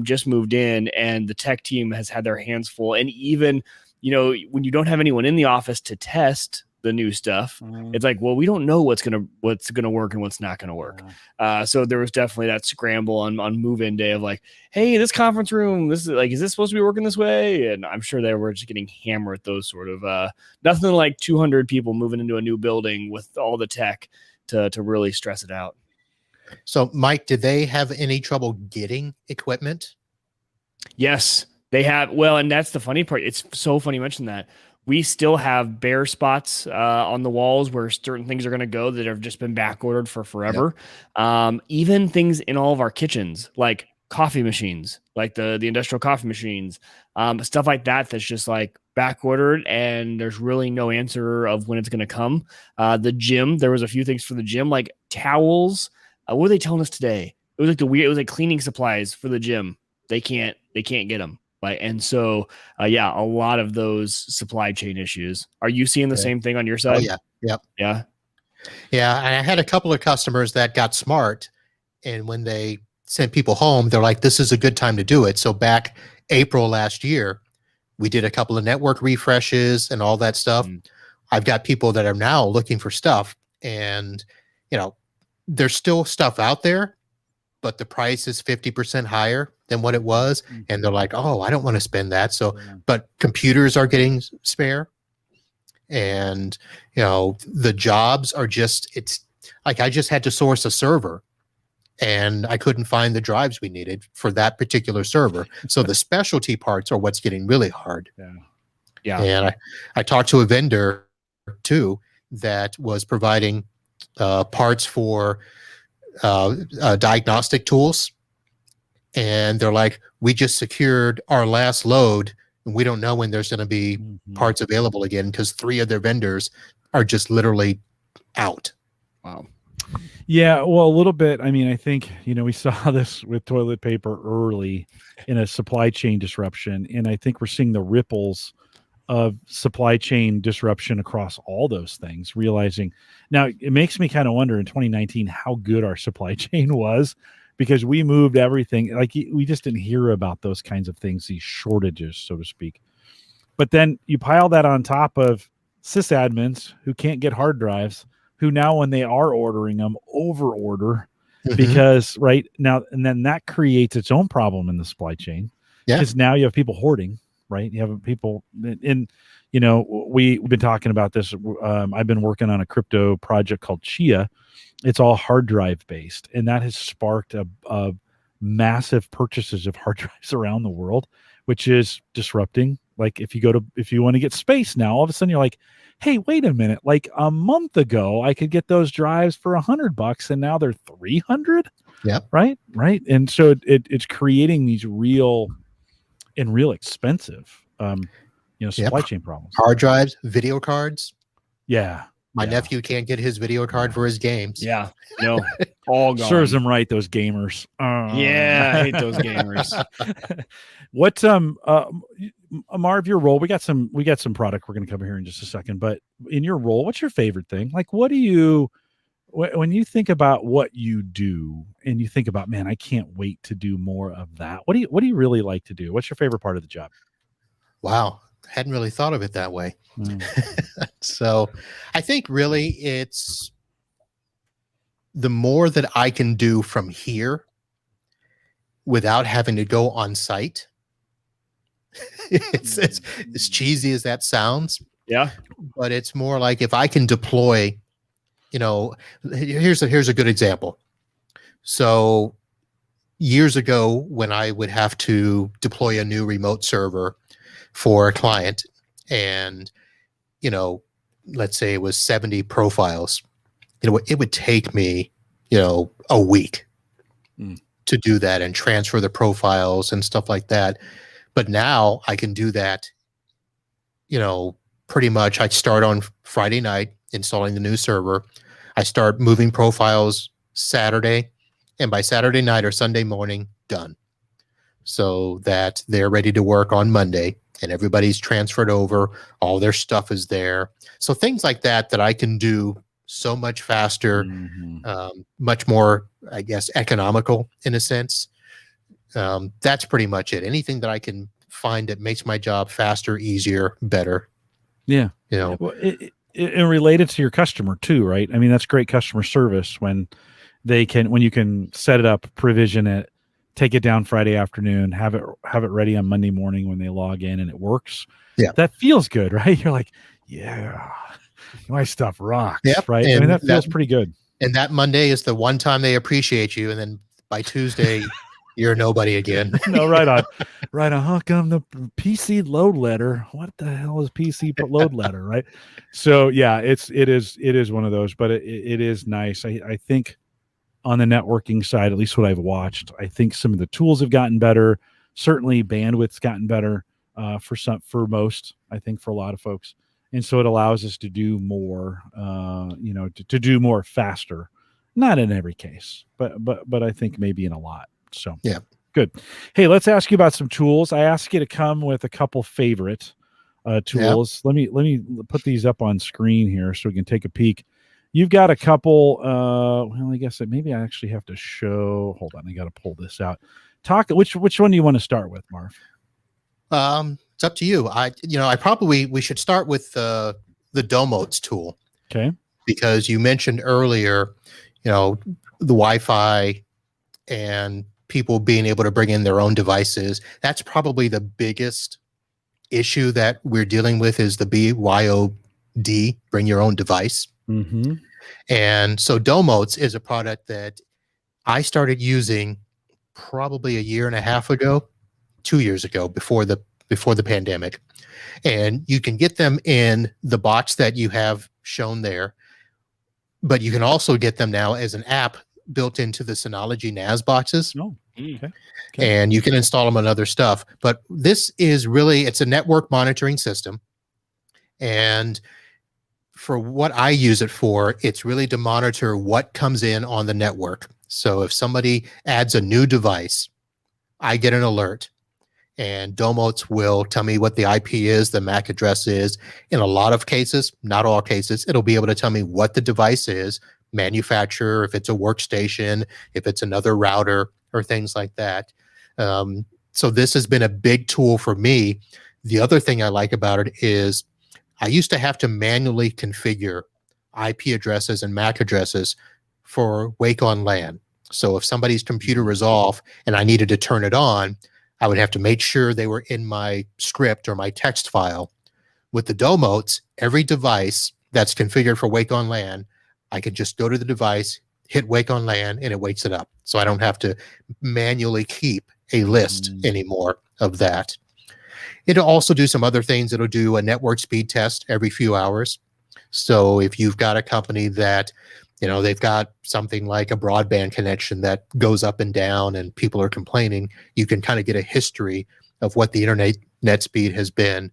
B: just moved in and the tech team has had their hands full. And even, when you don't have anyone in the office to test the new stuff, it's like, well, we don't know what's gonna work and what's not gonna work. So there was definitely that scramble on move-in day of like, hey, this conference room, is this supposed to be working this way? And I'm sure they were just getting hammered at those sort of nothing like 200 people moving into a new building with all the tech to really stress it out.
C: So, Mike, did they have any trouble getting equipment?
B: Yes, they have. Well, and that's the funny part. It's so funny you mentioned that. We still have bare spots on the walls where certain things are going to go that have just been back ordered for forever. Yep. Even things in all of our kitchens, like coffee machines, like the industrial coffee machines, stuff like that. That's just like back ordered, and there's really no answer of when it's going to come. The gym, there was a few things for the gym, like towels. What were they telling us today? It was like it was like cleaning supplies for the gym. They can't get them. And so, a lot of those supply chain issues. Are you seeing the same thing on your side?
C: Oh, yeah. Yep.
B: Yeah.
C: Yeah. And I had a couple of customers that got smart. And when they sent people home, they're like, this is a good time to do it. So back April last year, we did a couple of network refreshes and all that stuff. I've got people that are now looking for stuff. And, there's still stuff out there, but the price is 50% higher than what it was. And they're like, oh, I don't want to spend that. So, but computers are getting spare. And, the jobs are it's like, I just had to source a server and I couldn't find the drives we needed for that particular server. So the specialty parts are what's getting really hard.
B: Yeah.
C: And I talked to a vendor too, that was providing parts for diagnostic tools, and they're like, we just secured our last load and we don't know when there's going to be parts available again because 3 of their vendors are just literally out.
B: Wow.
A: Yeah, well, a little bit. I mean, I think, we saw this with toilet paper early in a supply chain disruption, and I think we're seeing the ripples of supply chain disruption across all those things, realizing now it makes me kind of wonder in 2019 how good our supply chain was, because we moved everything. Like, we just didn't hear about those kinds of things, these shortages, so to speak. But then you pile that on top of sysadmins who can't get hard drives, who now, when they are ordering them, over order because right now, and then that creates its own problem in the supply chain. Because now you have people hoarding. Right. You have people in, we've been talking about this. I've been working on a crypto project called Chia. It's all hard drive based. And that has sparked a massive purchases of hard drives around the world, which is disrupting. Like if you want to get space now, all of a sudden you're like, hey, wait a minute. Like a month ago, I could get those drives for $100 and now they're 300.
C: Yep.
A: Right. And so it's creating these real expensive, supply chain problems.
C: Hard drives, video cards.
A: Yeah.
C: My nephew can't get his video card for his games.
B: Yeah. No. All gone.
A: Serves them right, those gamers.
B: Yeah, I hate those gamers.
A: What Marv, your role, we got some product we're going to cover here in just a second, but in your role, what's your favorite thing? Like, what do you, when you think about what you do and you think about, man, I can't wait to do more of that. What do you really like to do? What's your favorite part of the job?
C: Wow. Hadn't really thought of it that way. So I think really it's the more that I can do from here without having to go on site. It's as cheesy as that sounds.
B: Yeah.
C: But it's more like if I can deploy, here's a good example. So years ago when I would have to deploy a new remote server for a client and, let's say it was 70 profiles, it would take me, a week to do that and transfer the profiles and stuff like that. But now I can do that, pretty much. I start on Friday night installing the new server. I start moving profiles Saturday, and by Saturday night or Sunday morning, done. So that they're ready to work on Monday and everybody's transferred over. All their stuff is there. So things like that I can do so much faster, much more, I guess, economical in a sense. That's pretty much it. Anything that I can find that makes my job faster, easier, better.
A: Yeah. Well, it related to your customer too, right? I mean, that's great customer service when you can set it up, provision it, take it down Friday afternoon, have it ready on Monday morning when they log in and it works.
C: Yeah.
A: That feels good, right? You're like, yeah, my stuff rocks.
C: Yep.
A: Right.
C: And
A: I mean, that feels pretty good.
C: And that Monday is the one time they appreciate you. And then by Tuesday, you're nobody again.
A: No, right on. How come the PC load letter? What the hell is PC load letter? Right. So yeah, it is one of those, but it is nice. I think on the networking side, at least what I've watched, I think some of the tools have gotten better. Certainly bandwidth's gotten better for most, I think for a lot of folks. And so it allows us to do more, to do more faster. Not in every case, but I think maybe in a lot. So
C: yeah,
A: good. Hey, let's ask you about some tools. I asked you to come with a couple favorite tools. Yep. Let me put these up on screen here so we can take a peek. You've got a couple. I guess maybe I actually have to show. Hold on, I got to pull this out. Which one do you want to start with, Marv?
C: It's up to you. We should start with the Domotes tool.
A: Okay.
C: Because you mentioned earlier, the Wi-Fi and people being able to bring in their own devices. That's probably the biggest issue that we're dealing with is the BYOD, bring your own device.
A: Mm-hmm.
C: And so Domotes is a product that I started using probably a year and a half ago, 2 years ago, before the pandemic. And you can get them in the box that you have shown there, but you can also get them now as an app built into the Synology NAS boxes.
A: Oh, okay.
C: And you can install them on other stuff. But this is really, it's a network monitoring system. And for what I use it for, it's really to monitor what comes in on the network. So if somebody adds a new device, I get an alert. And Domotes will tell me what the IP is, the MAC address is. In a lot of cases, not all cases, it'll be able to tell me what the device is, manufacturer, if it's a workstation, if it's another router, or things like that. So this has been a big tool for me. The other thing I like about it is I used to have to manually configure IP addresses and MAC addresses for Wake on LAN. So if somebody's computer was off and I needed to turn it on, I would have to make sure they were in my script or my text file. With the Domotes, every device that's configured for Wake on LAN, I could just go to the device, hit wake on LAN, and it wakes it up. So I don't have to manually keep a list anymore of that. It'll also do some other things. It'll do a network speed test every few hours. So if you've got a company that, they've got something like a broadband connection that goes up and down and people are complaining, you can kind of get a history of what the net speed has been,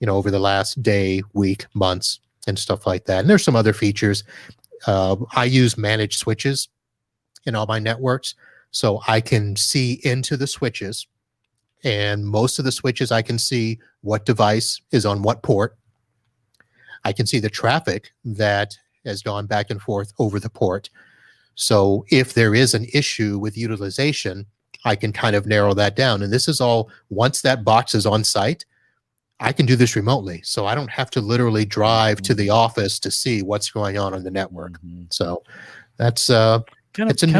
C: over the last day, week, months, and stuff like that. And there's some other features. I use managed switches in all my networks, so I can see into the switches. And most of the switches, I can see what device is on what port. I can see the traffic that has gone back and forth over the port. So if there is an issue with utilization, I can kind of narrow that down. And this is all, once that box is on site, I can do this remotely. So I don't have to literally drive to the office to see what's going on the network. So that's
A: kind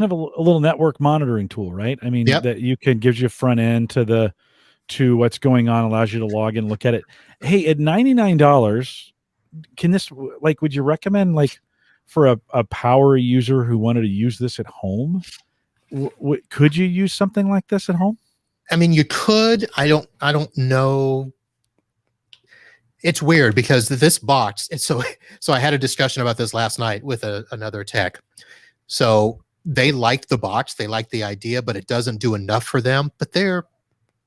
A: of a little network monitoring tool, right? I mean, that you can gives you front end to what's going on, allows you to log in, look at it. Hey, at $99, can this, like, would you recommend, like, for a power user who wanted to use this at home? Could you use something like this at home?
C: I mean, you could. I don't know. It's weird because this box, and so I had a discussion about this last night with another tech. So they liked the box, they liked the idea, but it doesn't do enough for them. But they're,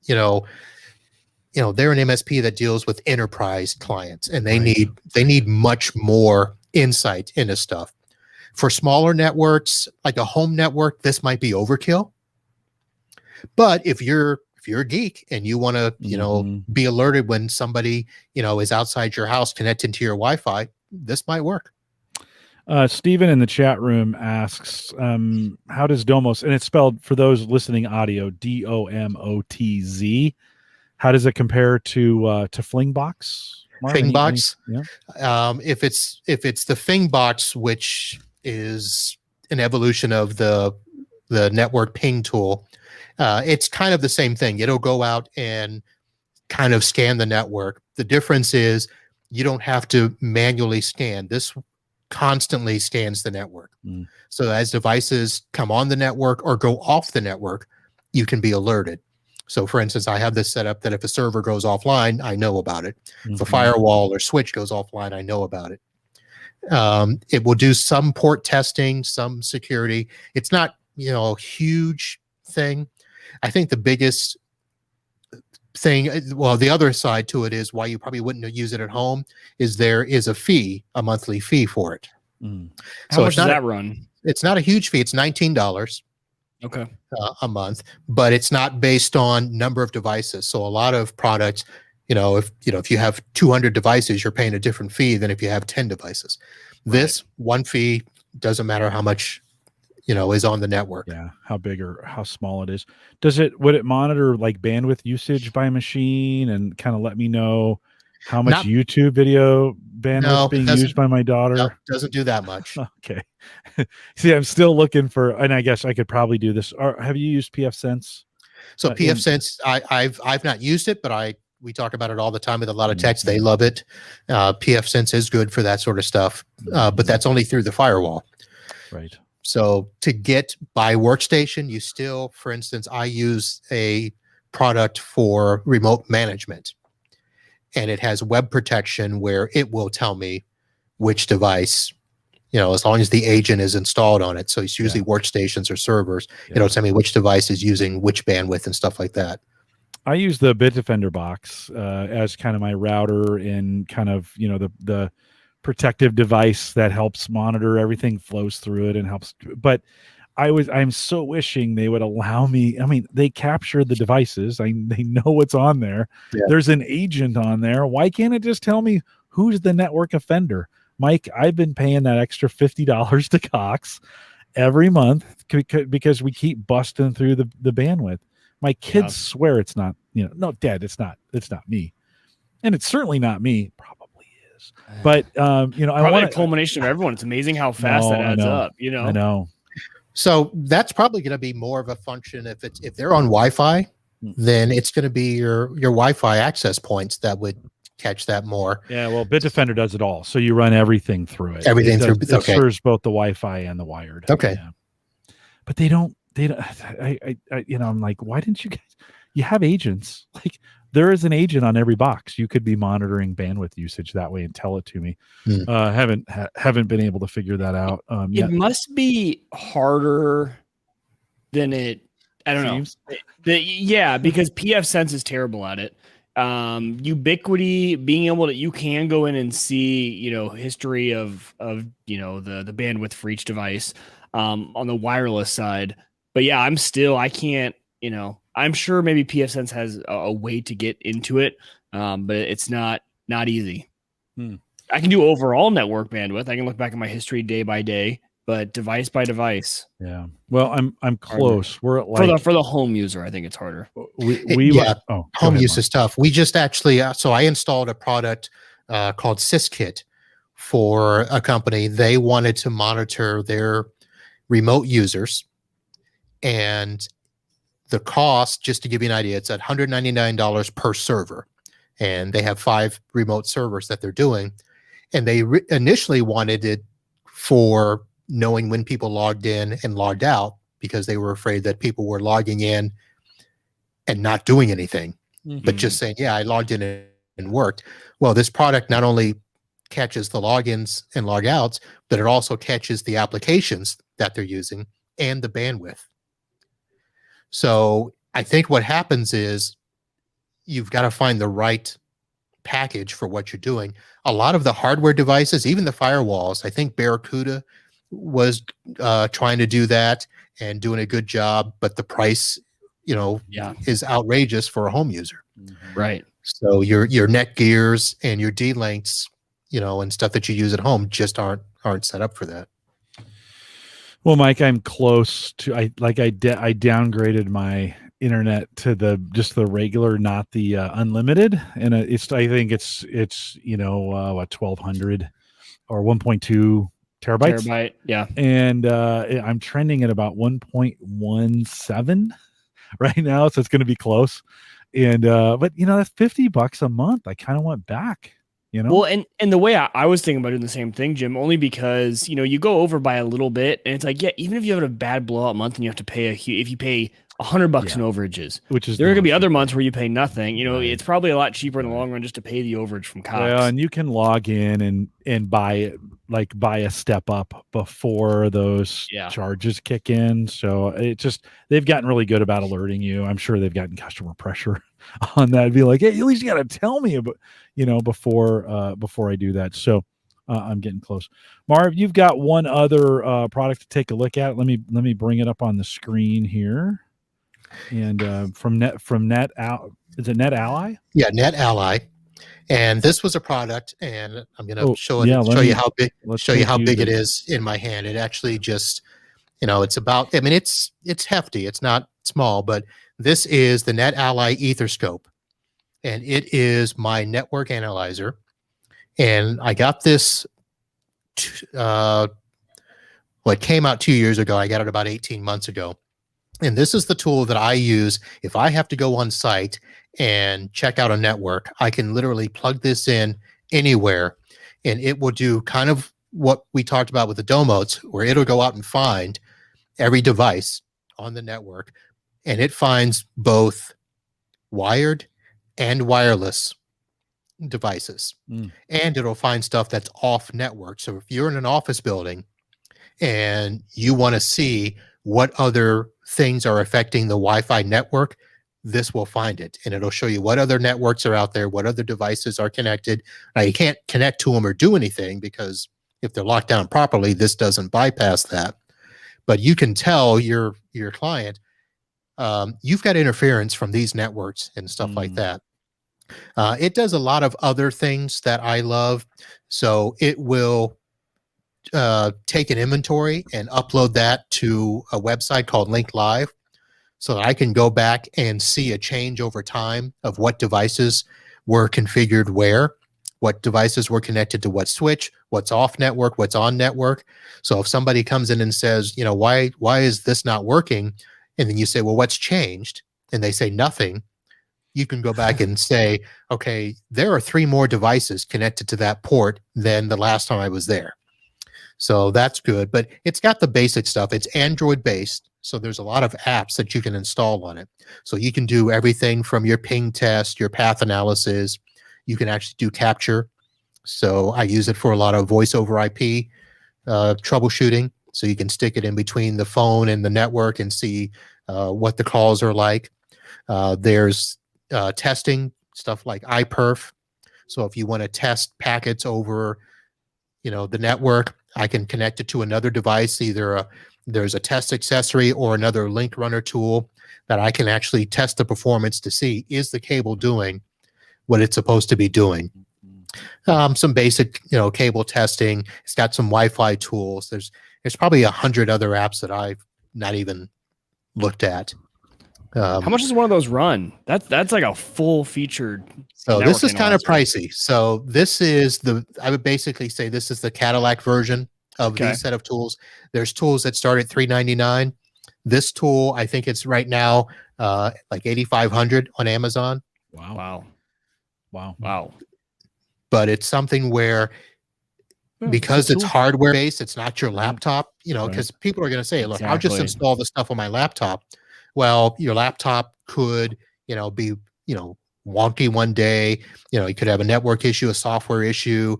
C: they're an MSP that deals with enterprise clients, and they need much more insight into stuff. For smaller networks, like a home network, this might be overkill. But if you're a geek and you want to, be alerted when somebody, is outside your house connected to your Wi-Fi, this might work.
A: Steven in the chat room asks, how does Domotes, and it's spelled for those listening audio, DOMOTZ. How does it compare to Flingbox?
C: Flingbox? If it's the Flingbox, which is an evolution of the network ping tool, it's kind of the same thing. It'll go out and kind of scan the network. The difference is you don't have to manually scan. This constantly scans the network. So as devices come on the network or go off the network, you can be alerted. So for instance, I have this set up that if a server goes offline, I know about it. If a firewall or switch goes offline, I know about it. It will do some port testing, some security. It's not, a huge thing. I think the biggest thing, well, the other side to it is why you probably wouldn't use it at home is there is a monthly fee for it.
B: How much does that run?
C: It's not a huge fee. It's $19.
B: Okay.
C: A month, but it's not based on number of devices. So a lot of products, if you have 200 devices, you're paying a different fee than if you have 10 devices. This one fee doesn't matter how much, is on the network.
A: Yeah, how big or how small it is. Would it monitor like bandwidth usage by machine and kind of let me know how much YouTube video bandwidth being used by my daughter?
C: No, doesn't do that much.
A: Okay. See, I'm still looking for, and I guess I could probably do this. Have you used pfSense?
C: So pfSense, I've not used it, but we talk about it all the time with a lot of techs. They love it. pfSense is good for that sort of stuff, but that's only through the firewall.
A: Right.
C: So to get by workstation, you still, for instance, I use a product for remote management, and it has web protection where it will tell me which device, as long as the agent is installed on it. So it's usually workstations or servers. It'll tell me which device is using which bandwidth and stuff like that.
A: I use the BitDefender box as kind of my router and kind of, the protective device that helps monitor everything, flows through it and helps. But I'm so wishing they would allow me. I mean, they capture the devices. They know what's on there. Yeah. There's an agent on there. Why can't it just tell me who's the network offender? Mike, I've been paying that extra $50 to Cox every month because we keep busting through the bandwidth. My kids swear it's not, no, Dad, it's not me. And it's certainly not me. Probably is. But, I want
B: a culmination of everyone. It's amazing how fast that adds up,
A: I know.
C: So that's probably going to be more of a function if they're on Wi-Fi, then it's going to be your Wi-Fi access points that would catch that more.
A: Yeah, well, BitDefender does it all. So you run everything through it.
C: Everything through.
A: It
C: Okay.
A: serves both the Wi-Fi and the wired.
C: Okay.
A: Yeah. But they don't. I I'm like, why didn't you guys? You have agents. Like, there is an agent on every box. You could be monitoring bandwidth usage that way and tell it to me. Haven't been able to figure that out.
B: It must be harder than it. I don't know. Because pfSense is terrible at it. Ubiquity, being able to, you can go in and see, history of the bandwidth for each device on the wireless side. But yeah, I can't, I'm sure maybe pfSense has a way to get into it, but it's not easy. I can do overall network bandwidth. I can look back at my history day by day, but device by device.
A: Yeah. Well, I'm close. Harder. We're at like
B: for the home user, I think it's harder.
C: Home use is tough. We just actually, so I installed a product called Syskit for a company. They wanted to monitor their remote users, and the cost, just to give you an idea, it's at $199 per server, and they have 5 remote servers that they're doing, and they initially wanted it for knowing when people logged in and logged out, because they were afraid that people were logging in and not doing anything, but just saying, yeah, I logged in and worked. Well, this product not only catches the logins and logouts, but it also catches the applications that they're using and the bandwidth. So I think what happens is you've got to find the right package for what you're doing. A lot of the hardware devices, even the firewalls, I think Barracuda was trying to do that and doing a good job, but the price, is outrageous for a home user.
B: Right.
C: So your Netgears and your D-Links, and stuff that you use at home just aren't set up for that.
A: Well, Mike, I'm close to. I downgraded my internet to the regular, not the unlimited, and I think it's 1200 or 1.2 terabytes.
B: Yeah.
A: And I'm trending at about 1.17 right now, so it's going to be close. And but that's $50 a month. I kind of went back.
B: Well, and the way I was thinking about doing the same thing, Jim, only because you go over by a little bit, and it's like, yeah, even if you have a bad blowout month and you have to pay if you pay $100 in overages, which is, there are going to be other months where you pay nothing. It's probably a lot cheaper in the long run just to pay the overage from Cox.
A: Well, and you can log in and buy a step up before those charges kick in. So they've gotten really good about alerting you. I'm sure they've gotten customer pressure on that. Be like, hey, at least you got to tell me about, before I do that. So I'm getting close. Marv, you've got one other product to take a look at. Let me bring it up on the screen here. And from Net is it Net Ally?
C: Yeah, Net Ally. And this was a product, and I'm going to show you how big it is in my hand. It actually just, it's about, it's hefty. It's not small, but this is the Net Ally Etherscope, and it is my network analyzer. And I got this, it came out 2 years ago. I got it about 18 months ago. And this is the tool that I use if I have to go on site and check out a network. I can literally plug this in anywhere, and it will do kind of what we talked about with the Domotes, where it'll go out and find every device on the network, and it finds both wired and wireless devices. And it'll find stuff that's off network. So if you're in an office building and you want to see what other things are affecting the Wi-Fi network, this will find it, and it'll show you what other networks are out there, what other devices are connected. Now, you can't connect to them or do anything, because if they're locked down properly, this doesn't bypass that. But you can tell your client, you've got interference from these networks and stuff like that. It does a lot of other things that I love. So it will take an inventory and upload that to a website called Link Live, so that I can go back and see a change over time of what devices were configured where, what devices were connected to what switch, what's off network, what's on network. So if somebody comes in and says, why is this not working? And then you say, well, what's changed? And they say nothing. you can go back and say, okay, there are 3 more devices connected to that port than the last time I was there. So that's good, but it's got the basic stuff. It's Android based, so there's a lot of apps that you can install on it. So you can do everything from your ping test, your path analysis. You can actually do capture. So I use it for a lot of voice over IP troubleshooting. So you can stick it in between the phone and the network and see what the calls are like. There's testing stuff like iPerf. So if you want to test packets over, the network, I can connect it to another device. Either there's a test accessory or another link runner tool that I can actually test the performance to see, is the cable doing what it's supposed to be doing. Some basic, cable testing. It's got some Wi-Fi tools. There's probably 100 other apps that I've not even looked at.
B: How much does one of those run? That's like a full featured.
C: So this is kind of pricey. So this is I would basically say this is the Cadillac version of these set of tools. There's tools that start at $399. This tool, I think it's right now like $8,500 on Amazon.
B: Wow.
C: But it's something where, because it's hardware based, it's not your laptop, because people are going to say, look, I'll just install the stuff on my laptop. Well, your laptop could, be, wonky one day. You could have a network issue, a software issue,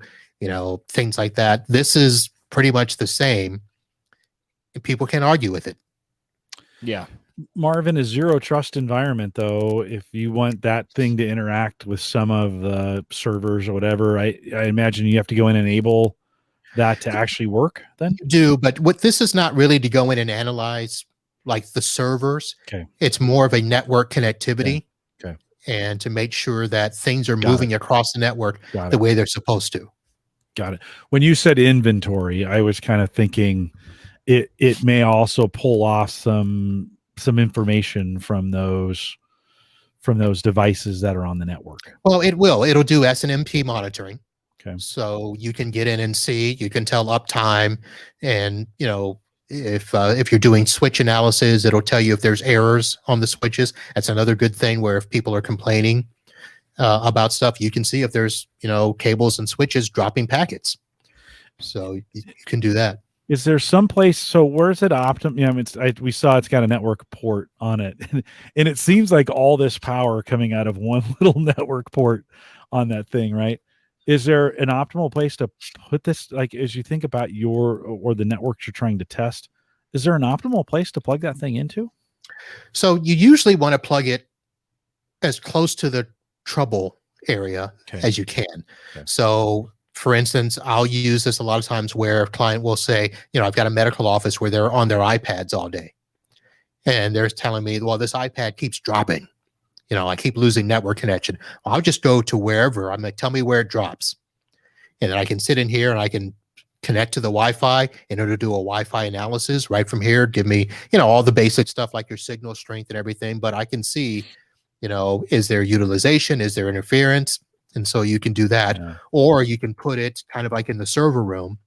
C: things like that. This is pretty much the same. And people can argue with it.
B: Yeah.
A: Marvin, a zero trust environment, though, if you want that thing to interact with some of the servers or whatever, I imagine you have to go in and enable that to actually work then?
C: You do, but what this is not really to go in and analyze like the servers.
A: Okay.
C: It's more of a network connectivity.
A: Okay.
C: And to make sure that things are moving across the network the way they're supposed to.
A: Got it. When you said inventory, I was kind of thinking it may also pull off some information from those devices that are on the network.
C: Well, it will. It'll do SNMP monitoring.
A: Okay.
C: So you can get in and see. You can tell uptime, and if you're doing switch analysis, it'll tell you if there's errors on the switches. That's another good thing, where if people are complaining about stuff, you can see if there's cables and switches dropping packets. So you can do that.
A: Is there some place? So where's it we saw it's got a network port on it, and it seems like all this power coming out of one little network port on that thing, right? Is there an optimal place to put this? Like, as you think about or the networks you're trying to test, is there an optimal place to plug that thing into?
C: So you usually want to plug it as close to the trouble area as you can. Okay. So, for instance, I'll use this a lot of times where a client will say, I've got a medical office where they're on their iPads all day. And they're telling me, well, this iPad keeps dropping. I keep losing network connection. Well, I'll just go to wherever. I'm like, tell me where it drops. And then I can sit in here and I can connect to the Wi-Fi in order to do a Wi-Fi analysis right from here. Give me, all the basic stuff like your signal strength and everything. But I can see, is there utilization? Is there interference? And so you can do that, or you can put it kind of like in the server room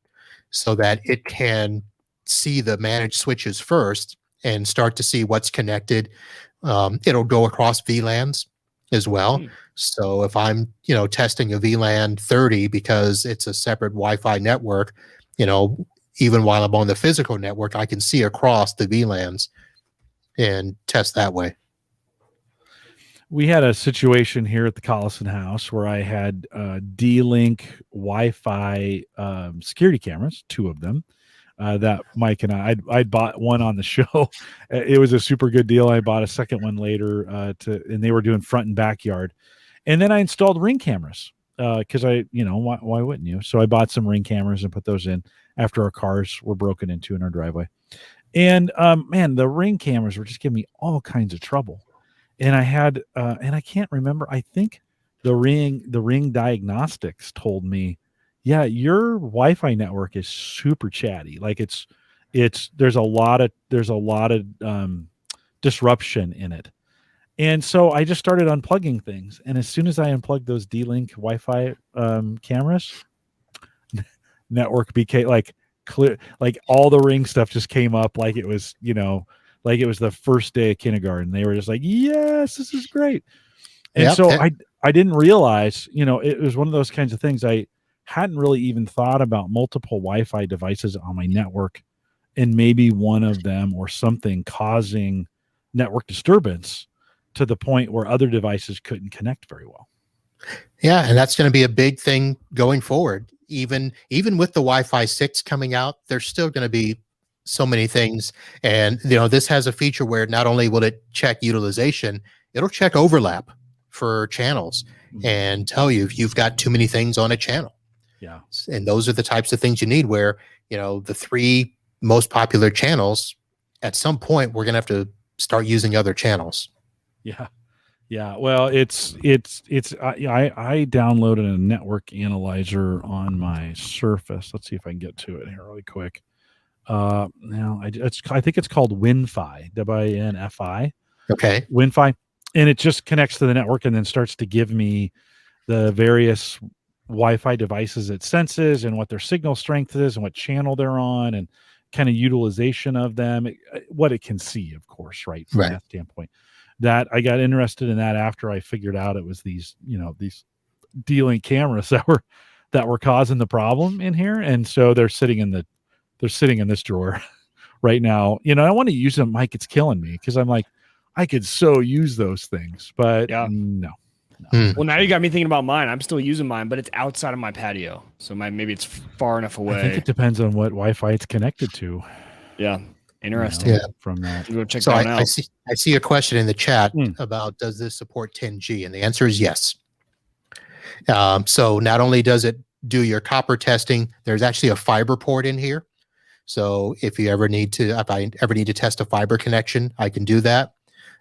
C: so that it can see the managed switches first and start to see what's connected. It'll go across VLANs as well. So if I'm, testing a VLAN 30 because it's a separate Wi-Fi network, even while I'm on the physical network, I can see across the VLANs and test that way.
A: We had a situation here at the Collison house where I had D-Link Wi-Fi security cameras, 2 of them, that Mike and I bought one on the show. It was a super good deal. I bought a second one later and they were doing front and backyard. And then I installed Ring cameras because why wouldn't you? So I bought some Ring cameras and put those in after our cars were broken into in our driveway. And man, the Ring cameras were just giving me all kinds of trouble. And I had, and I can't remember, I think the Ring diagnostics told me, yeah, your Wi-Fi network is super chatty. Like there's a lot of disruption in it. And so I just started unplugging things. And as soon as I unplugged those D-Link Wi-Fi cameras, network became like clear, like all the Ring stuff just came up like it was, like it was the first day of kindergarten. They were just like, yes, this is great. And
C: Yep.
A: so I didn't realize, it was one of those kinds of things. I hadn't really even thought about multiple Wi-Fi devices on my network, and maybe one of them or something causing network disturbance to the point where other devices couldn't connect very well.
C: Yeah, and that's going to be a big thing going forward. Even with the Wi-Fi 6 coming out, there's still going to be so many things. And this has a feature where not only will it check utilization, it'll check overlap for channels and tell you if you've got too many things on a channel.
A: Yeah.
C: And those are the types of things you need where, the 3 most popular channels, at some point, we're going to have to start using other channels.
A: Yeah. Yeah. Well, I downloaded a network analyzer on my Surface. Let's see if I can get to it here really quick. Now I think it's called WinFi, WinFi.
C: Okay.
A: WinFi. And it just connects to the network and then starts to give me the various Wi-Fi devices it senses and what their signal strength is and what channel they're on and kind of utilization of them, what it can see, of course, right? From that standpoint. That I got interested in that after I figured out it was these D-Link cameras that were causing the problem in here. And so they're sitting in this drawer right now. I want to use them, Mike. It's killing me because I'm like, I could so use those things, but no.
B: Well, now you got me thinking about mine. I'm still using mine, but it's outside of my patio. So maybe it's far enough away.
A: I think it depends on what Wi-Fi it's connected to.
B: Yeah. Interesting.
A: From that.
B: Go check
C: So
B: that out.
C: I see a question in the chat about, does this support 10G? And the answer is yes. So not only does it do your copper testing, there's actually a fiber port in here. So if I ever need to test a fiber connection, I can do that.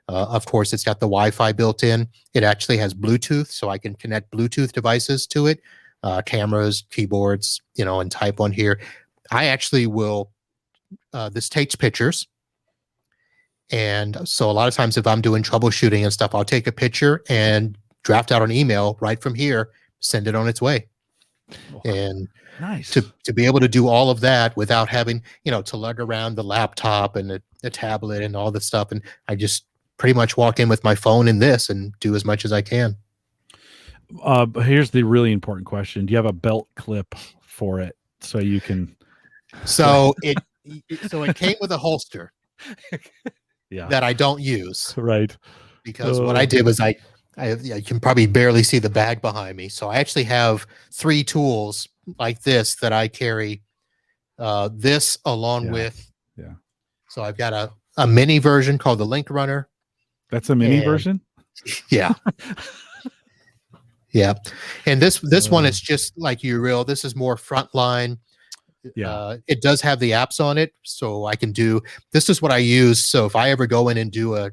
C: Of course, it's got the Wi-Fi built in. It actually has Bluetooth, so I can connect Bluetooth devices to it, cameras, keyboards, and type on here. I actually will, this takes pictures. And so a lot of times if I'm doing troubleshooting and stuff, I'll take a picture and draft out an email right from here, send it on its way. Wow. And
A: nice
C: to be able to do all of that without having, to lug around the laptop and the tablet and all the stuff. And I just pretty much walk in with my phone and this and do as much as I can.
A: But here's the really important question. Do you have a belt clip for it so you can?
C: So it came with a holster that I don't use.
A: Right.
C: Because what I did was I can probably barely see the bag behind me. So I actually have 3 tools like this that I carry this along with. Yeah. So I've got a mini version called the Link Runner.
A: That's a mini version?
C: Yeah. Yeah. And this one is just like your this is more frontline. Yeah. It does have the apps on it, so I can do, this is what I use. So if I ever go in and do a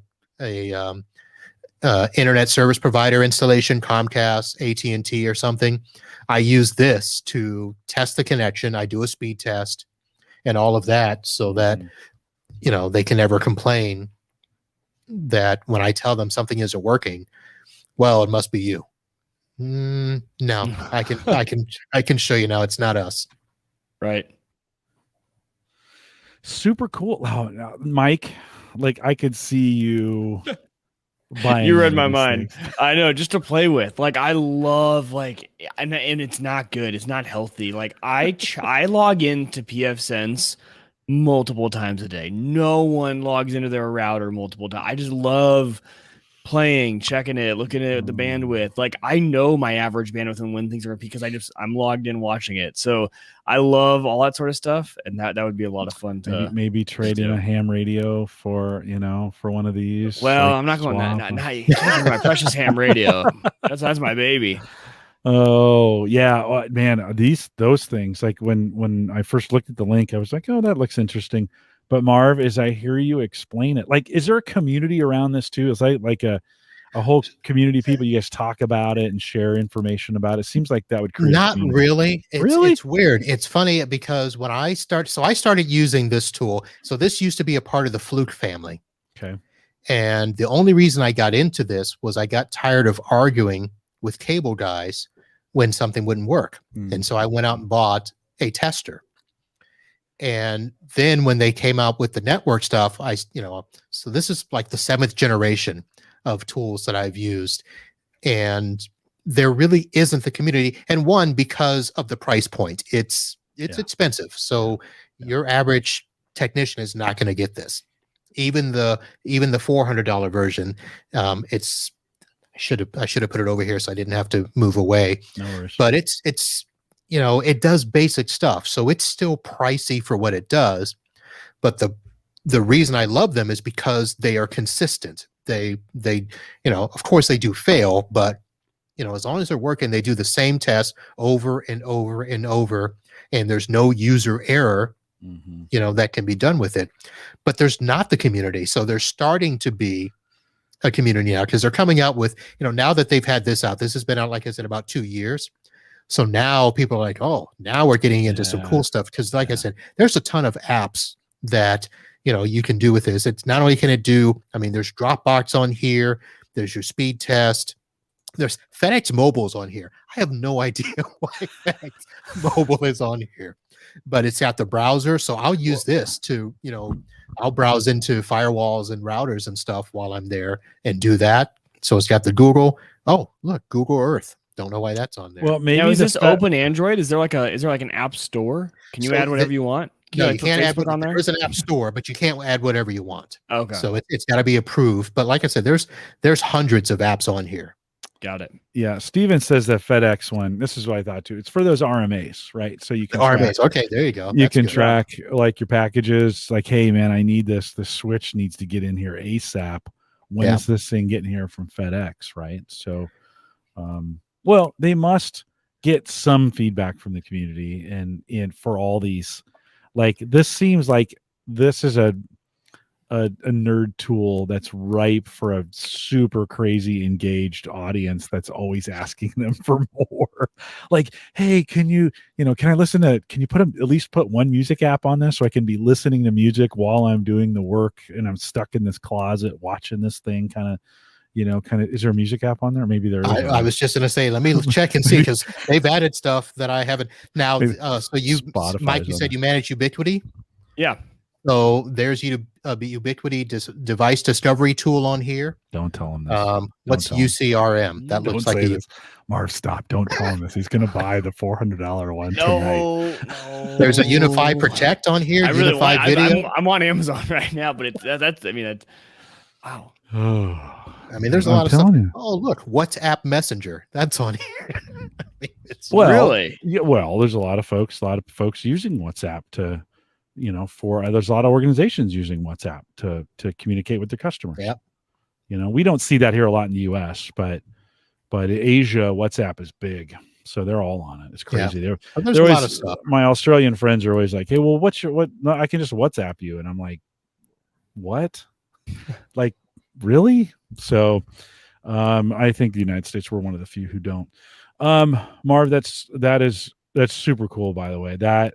C: internet service provider installation, Comcast, AT&T or something, I use this to test the connection. I do a speed test and all of that so that, they can never complain that when I tell them something isn't working, well, it must be you. No, I can show you now. It's not us.
B: Right.
A: Super cool. Oh, Mike, like I could see you buying.
B: You read my mind. I know, just to play with. Like I love and it's not good. It's not healthy. Like I log into pfSense multiple times a day. No one logs into their router multiple times. I just love playing, checking it, looking at the bandwidth. Like I know my average bandwidth and when things are because I'm logged in watching it. So I love all that sort of stuff, and that would be a lot of fun to
A: maybe trade in a ham radio for for one of these.
B: Well, I'm not going that. Not my precious ham radio. That's my baby.
A: Oh yeah, man, those things. Like when I first looked at the link, I was like, oh, that looks interesting. But Marv, as I hear you explain it, like, is there a community around this too? Is like a whole community of people you guys talk about it and share information about it? Seems like that would create.
C: Not really. It's weird. It's funny because when I started using this tool. So this used to be a part of the Fluke family.
A: Okay.
C: And the only reason I got into this was I got tired of arguing with cable guys when something wouldn't work. And so I went out and bought a tester. And then when they came out with the network stuff, so this is like the 7th generation of tools that I've used. and there really isn't the community. And one, because of the price point, it's expensive. So your average technician is not going to get this. Even the $400 version, it's I should have put it over here so I didn't have to move away.
A: No worries.
C: But it's it does basic stuff, so it's still pricey for what it does. But the reason I love them is because they are consistent. They of course they do fail, but as long as they're working, they do the same test over and over and over, and there's no user error. That can be done with it. But there's not the community, so there's starting to be a community now, because they're coming out with, now that they've had this out, this has been out, like I said, about 2 years. So now people are like, oh, now we're getting into some cool stuff. Because like I said, there's a ton of apps that, you can do with this. It's not only can it do, there's Dropbox on here. There's your speed test. There's FedEx Mobile's on here. I have no idea why FedEx Mobile is on here, but it's got the browser. So I'll use this to, I'll browse into firewalls and routers and stuff while I'm there and do that. So it's got the Google. Oh, look, Google Earth. Don't know why that's on there.
A: Well, maybe
B: is this open Android? Is there like an app store? Can you add whatever you want?
C: You can't add on there. There's an app store, but you can't add whatever you want.
B: Okay.
C: So it's got to be approved. But like I said, there's hundreds of apps on here.
B: Got it.
A: Yeah, Steven says that FedEx one. This is what I thought too. It's for those RMAs, right? So you can
C: RMAs. Okay, there you go.
A: You can track like your packages. Like, hey man, I need this. The switch needs to get in here ASAP. When is this thing getting here from FedEx, right? So, well, they must get some feedback from the community, and for all these, like this seems like this is a nerd tool that's ripe for a super crazy engaged audience that's always asking them for more. Like, hey, can you at least put one music app on this so I can be listening to music while I'm doing the work and I'm stuck in this closet watching this thing kind of, is there a music app on there? Maybe there is.
C: I was just going to say, let me check and see, because they've added stuff that I haven't. Now, so Mike, you said you manage Ubiquity?
B: Yeah.
C: So there's Ubiquity device discovery tool on here.
A: Don't tell him this.
C: What's UCRM? That looks like a
A: Marv, stop. Don't tell him this. He's going to buy the $400 one tonight.
B: No.
C: There's a Unify Protect on here. Video.
B: I'm on Amazon right now, but that's wow.
C: There's a lot of stuff. Oh, look, WhatsApp Messenger. That's on here.
B: Really?
A: Yeah, well, there's a lot of folks using WhatsApp to, there's a lot of organizations using WhatsApp to communicate with their customers.
C: Yeah.
A: We don't see that here a lot in the US, but Asia, WhatsApp is big. So they're all on it. It's crazy.
C: Yeah. There's a lot of stuff.
A: My Australian friends are always like, hey, well, no, I can just WhatsApp you. And I'm like, what? Like, really? So I think the United States, we're one of the few who don't. Marv, that's super cool, by the way. That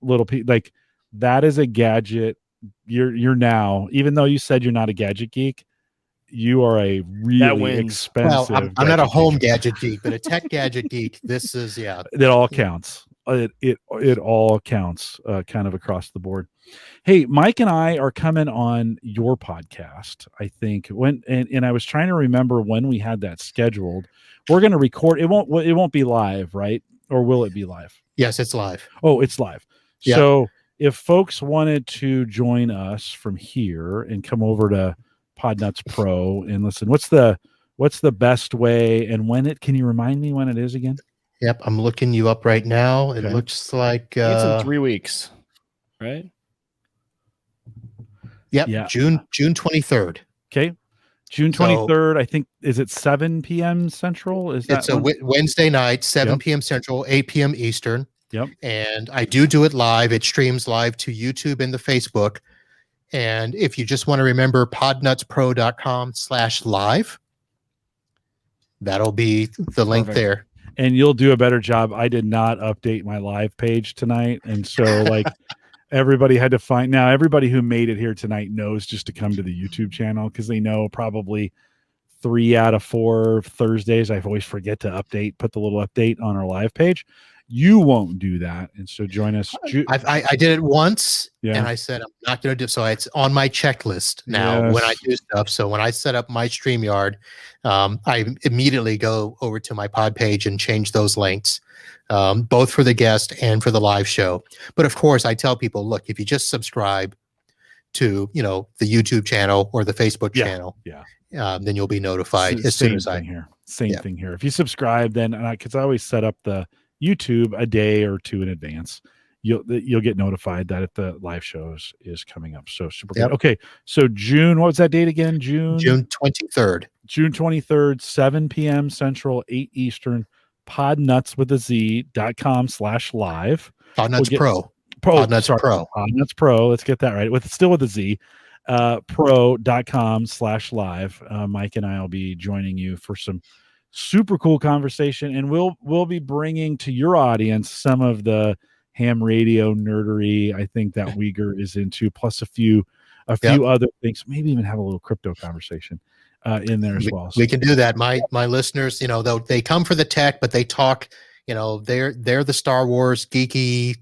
A: little piece, like, that is a gadget. You're now, even though you said you're not a gadget geek, you are a really expensive.
C: Well, I'm not a home gadget geek, but a tech gadget geek. This is
A: It all counts. It all counts, kind of across the board. Hey, Mike and I are coming on your podcast, I think, and I was trying to remember when we had that scheduled. We're going to record. It won't be live, right? Or will it be live?
C: Yes, it's live.
A: Oh, it's live. Yeah. So if folks wanted to join us from here and come over to Podnutz Pro and listen, what's the best way, and can you remind me when it is again?
C: Yep, I'm looking you up right now. It looks like
B: it's in 3 weeks, right?
C: Yep, yeah. June 23rd.
A: Okay, June 23rd. I think, is it 7 p.m. Central?
C: It's a Wednesday night, 7 p.m. Central, 8 p.m. Eastern.
A: Yep.
C: And I do it live. It streams live to YouTube and the Facebook. And if you just want to remember, podnutspro.com/live, that'll be the link there.
A: And you'll do a better job. I did not update my live page tonight. And so like everybody had to find, now everybody who made it here tonight knows just to come to the YouTube channel, because they know probably 3 out of 4 Thursdays I always forget to put the little update on our live page. You won't do that, and so join us.
C: I did it once,
A: Yeah.
C: and I said I'm not going to do. So it's on my checklist now when I do stuff. So when I set up my StreamYard, I immediately go over to my pod page and change those links, both for the guest and for the live show. But of course, I tell people, look, if you just subscribe to the YouTube channel or the Facebook channel, then you'll be notified as soon as
A: Same thing here. If you subscribe, then because I always set up the YouTube a day or two in advance, you'll get notified that if the live shows is coming up. So super good. Okay, so June, what was that date again? June
C: 23rd.
A: June 23rd, 7 p.m. Central, 8 Eastern. Podnutz.com/live.
C: Podnutz Pro.
A: Podnutz Pro. Podnutz Pro. Let's get that right. Still with a Z. Pro.com/live. Mike and I will be joining you for some super cool conversation, and we'll be bringing to your audience some of the ham radio nerdery I think that Wieger is into, plus a few other things. Maybe even have a little crypto conversation in there as well.
C: We can do that. My listeners, they come for the tech, but they talk. They're the Star Wars geeky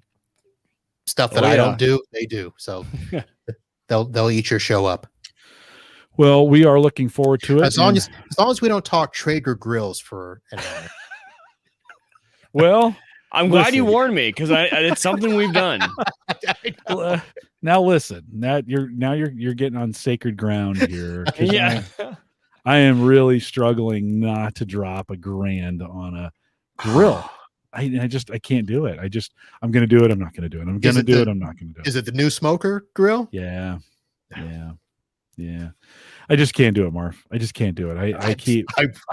C: stuff that I don't do. They do. So they'll eat your show up.
A: Well, we are looking forward to it.
C: As long as we don't talk Traeger grills for an hour.
A: Well,
B: I'm glad you warned me, because it's something we've done.
A: Now listen, you're getting on sacred ground here.
B: Yeah.
A: I am really struggling not to drop $1,000 on a grill. I can't do it. I'm going to do it. I'm not going to do it. I'm going to do it. I'm not going to do it.
C: Is it the new smoker grill?
A: Yeah. I just can't do it, Marv. I just can't do it. I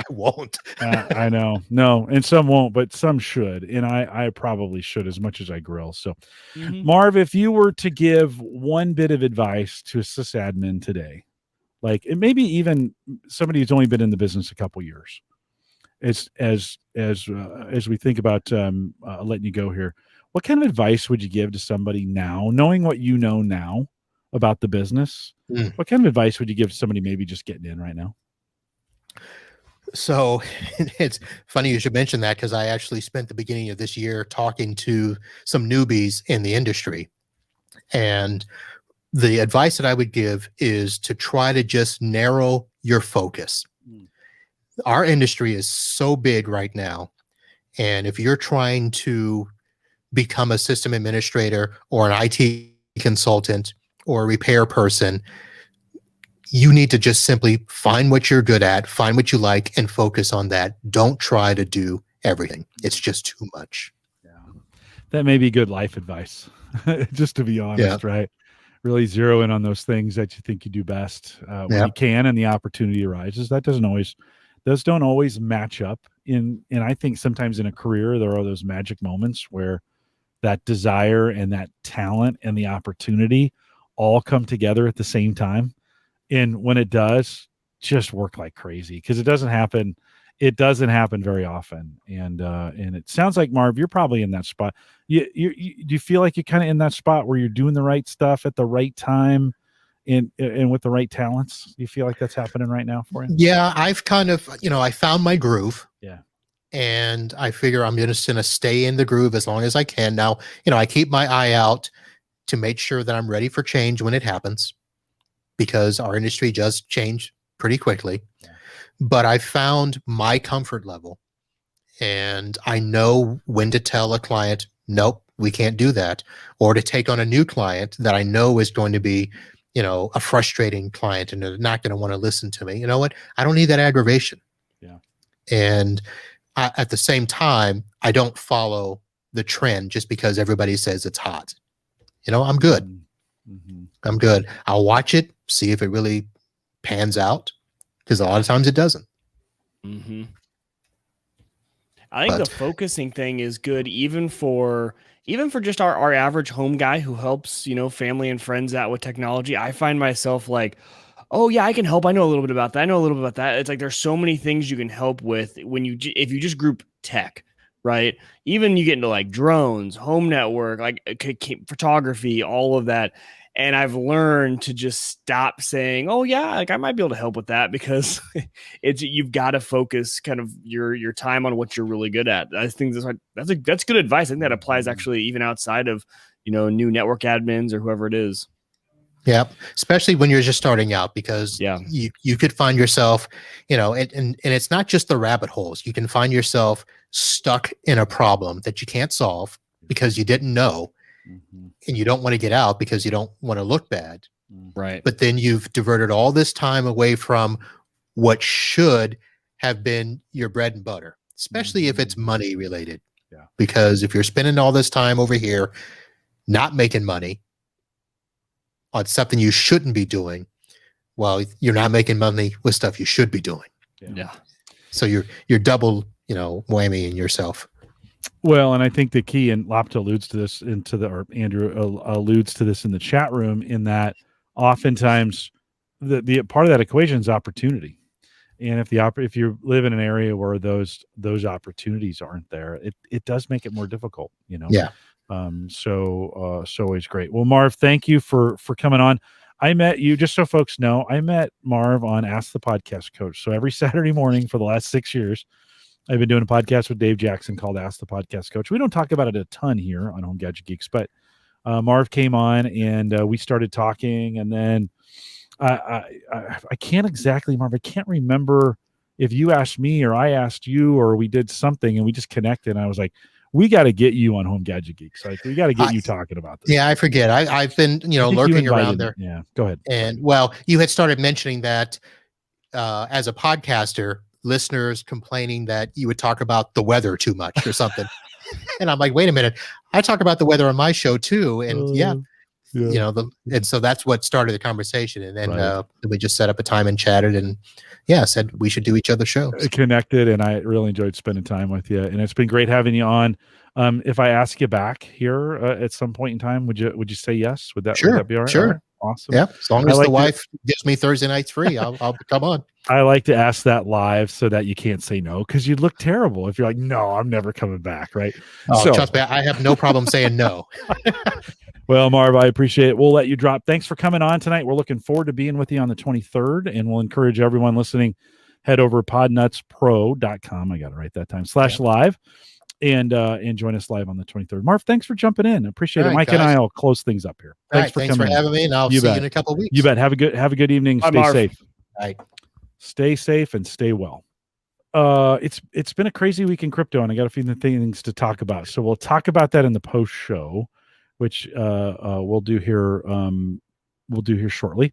C: won't.
A: I know. No, and some won't, but some should. And I probably should as much as I grill. So, Marv, if you were to give one bit of advice to a sysadmin today, like, and maybe even somebody who's only been in the business a couple years, as we think about letting you go here, what kind of advice would you give to somebody now, knowing what you know now about the business? What kind of advice would you give to somebody maybe just getting in right now?
C: So it's funny you should mention that, because I actually spent the beginning of this year talking to some newbies in the industry. And the advice that I would give is to try to just narrow your focus. Our industry is so big right now. And if you're trying to become a system administrator or an IT consultant or a repair person, you need to just simply find what you're good at, find what you like, and focus on that. Don't try to do everything. It's just too much.
A: Yeah. That may be good life advice, just to be honest, right? Really zero in on those things that you think you do best when you can and the opportunity arises. Those don't always match up. And I think sometimes in a career, there are those magic moments where that desire and that talent and the opportunity all come together at the same time. And when it does, just work like crazy, because it doesn't happen very often. And it sounds like, Marv, you're probably in that spot. Do you feel like you're kind of in that spot where you're doing the right stuff at the right time and with the right talents? Do you feel like that's happening right now for you?
C: Yeah, I've kind of, I found my groove.
A: Yeah.
C: And I figure I'm just going to stay in the groove as long as I can. Now, I keep my eye out to make sure that I'm ready for change when it happens, because our industry does change pretty quickly. Yeah. But I found my comfort level, and I know when to tell a client, nope, we can't do that, or to take on a new client that I know is going to be, a frustrating client and they're not going to want to listen to me. You know what? I don't need that aggravation.
A: Yeah.
C: And at the same time, I don't follow the trend just because everybody says it's hot. I'm good.
A: Mm-hmm.
C: I'm good. I'll watch it, see if it really pans out, because a lot of times it doesn't.
B: Mm-hmm. I think the focusing thing is good, even for just our average home guy who helps, family and friends out with technology. I find myself like, oh yeah, I can help. I know a little bit about that. I know a little bit about that. It's like there's so many things you can help with if you just group tech, right? Even you get into like drones, home network, like photography, all of that. And I've learned to just stop saying, "Oh yeah, like I might be able to help with that," because you've got to focus kind of your time on what you're really good at. I think that's good advice. I think that applies actually even outside of new network admins or whoever it is.
C: Yeah, especially when you're just starting out, because you could find yourself, and it's not just the rabbit holes. You can find yourself stuck in a problem that you can't solve because you didn't know, and you don't want to get out because you don't want to look bad.
B: Right.
C: But then you've diverted all this time away from what should have been your bread and butter, especially if it's money related.
A: Yeah.
C: Because if you're spending all this time over here not making money on something you shouldn't be doing, well, you're not making money with stuff you should be doing.
B: Yeah.
C: So you're double, whammy in yourself.
A: Well, and I think the key, and Lopta alludes to this or Andrew alludes to this in the chat room, in that oftentimes the part of that equation is opportunity. And if you live in an area where those opportunities aren't there, it does make it more difficult,
C: Yeah.
A: So always great. Well, Marv, thank you for coming on. I met you, just so folks know, I met Marv on Ask the Podcast Coach. So every Saturday morning for the last 6 years, I've been doing a podcast with Dave Jackson called Ask the Podcast Coach. We don't talk about it a ton here on Home Gadget Geeks, but Marv came on and we started talking, and then I can't exactly, Marv, I can't remember if you asked me or I asked you or we did something and we just connected. And I was like, we got to get you on Home Gadget Geeks. Like, we got to get you talking about this.
C: Yeah, I forget. I've been, lurking around there.
A: Yeah, go ahead.
C: And you had started mentioning that as a podcaster, listeners complaining that you would talk about the weather too much or something. And I'm like, wait a minute, I talk about the weather on my show too. And and so that's what started the conversation. And then we just set up a time and chatted, and said we should do each other's shows.
A: Connected, and I really enjoyed spending time with you, and it's been great having you on. If I ask you back here at some point in time, would you say yes? Would that be all right?
C: Sure.
A: All right. Awesome.
C: Yeah, as long as the wife gives me Thursday nights free, I'll come on.
A: I like to ask that live so that you can't say no, because you'd look terrible if you're like, no, I'm never coming back, right?
C: Oh, trust me, I have no problem saying no.
A: Well, Marv, I appreciate it. We'll let you drop. Thanks for coming on tonight. We're looking forward to being with you on the 23rd, and we'll encourage everyone listening, head over to podnutzpro.com. I got it right that time, /live, and join us live on the 23rd. Marv, thanks for jumping in. I appreciate it. Mike and I will close things up here. Thanks for
C: having me, and I'll see you in a couple of weeks.
A: You bet. Have a good evening.
B: Bye,
A: Stay
B: Marv.
A: safe.
C: All right.
A: Stay safe and stay well. It's been a crazy week in crypto, and I got a few things to talk about. So we'll talk about that in the post show, which we'll do here shortly.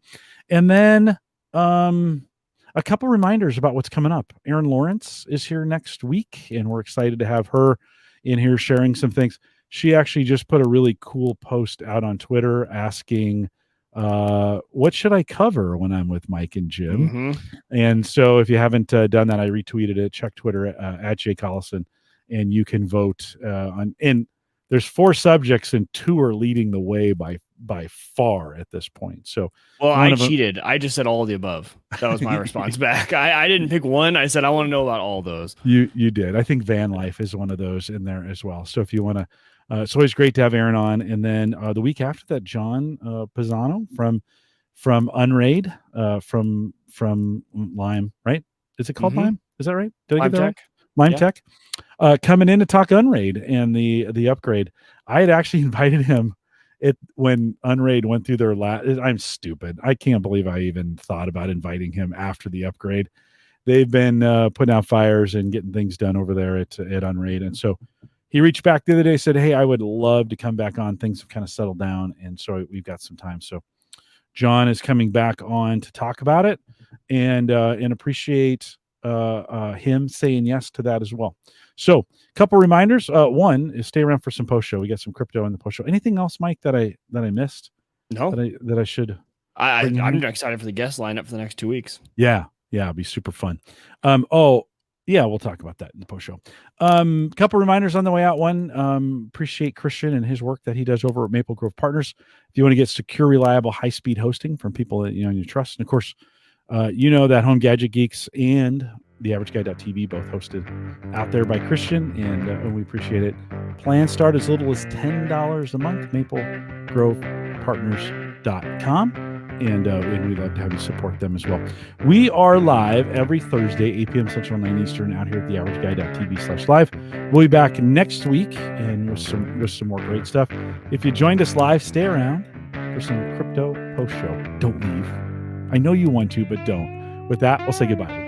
A: And then a couple reminders about what's coming up. Erin Lawrence is here next week, and we're excited to have her in here sharing some things. She actually just put a really cool post out on Twitter asking, what should I cover when I'm with Mike and Jim? And so if you haven't done that, I retweeted it. Check Twitter at Jay Collison, and you can vote on. And there's 4 subjects, and 2 are leading the way by far at this point. So,
B: well, I cheated. I just said all of the above. That was my response back. I didn't pick one. I said I want to know about all those.
A: You did. I think van life is one of those in there as well. So if you want to. It's always great to have Aaron on. And then the week after that, John Pisano from Unraid, from Lime, right? Is it called Lime? Is that right? Did I get that right? Lime Tech, coming in to talk Unraid and the upgrade. I had actually invited him when Unraid went through their I'm stupid. I can't believe I even thought about inviting him after the upgrade. They've been putting out fires and getting things done over there at Unraid. And so he reached back the other day, said, hey, I would love to come back on. Things have kind of settled down, and so we've got some time. So John is coming back on to talk about it, and appreciate him saying yes to that as well. So a couple reminders. One is stay around for some post show. We got some crypto in the post show. Anything else, Mike, that I missed?
B: No.
A: That I should.
B: I'm excited for the guest lineup for the next 2 weeks.
A: Yeah, it'll be super fun. Yeah, we'll talk about that in the post show. Couple reminders on the way out. One, appreciate Christian and his work that he does over at Maple Grove Partners. If you want to get secure, reliable, high-speed hosting from people that you trust, and of course, that Home Gadget Geeks and the AverageGuy.tv both hosted out there by Christian, and we appreciate it. Plans start as little as $10 a month. Maple Grove Partners. and we'd love to have you support them as well. We are live every Thursday, 8 p.m. Central, 9 Eastern, out here at theaverageguy.tv/live. We'll be back next week and with some more great stuff. If you joined us live, stay around for some crypto post show. Don't leave. I know you want to, but don't. With that, we'll say goodbye.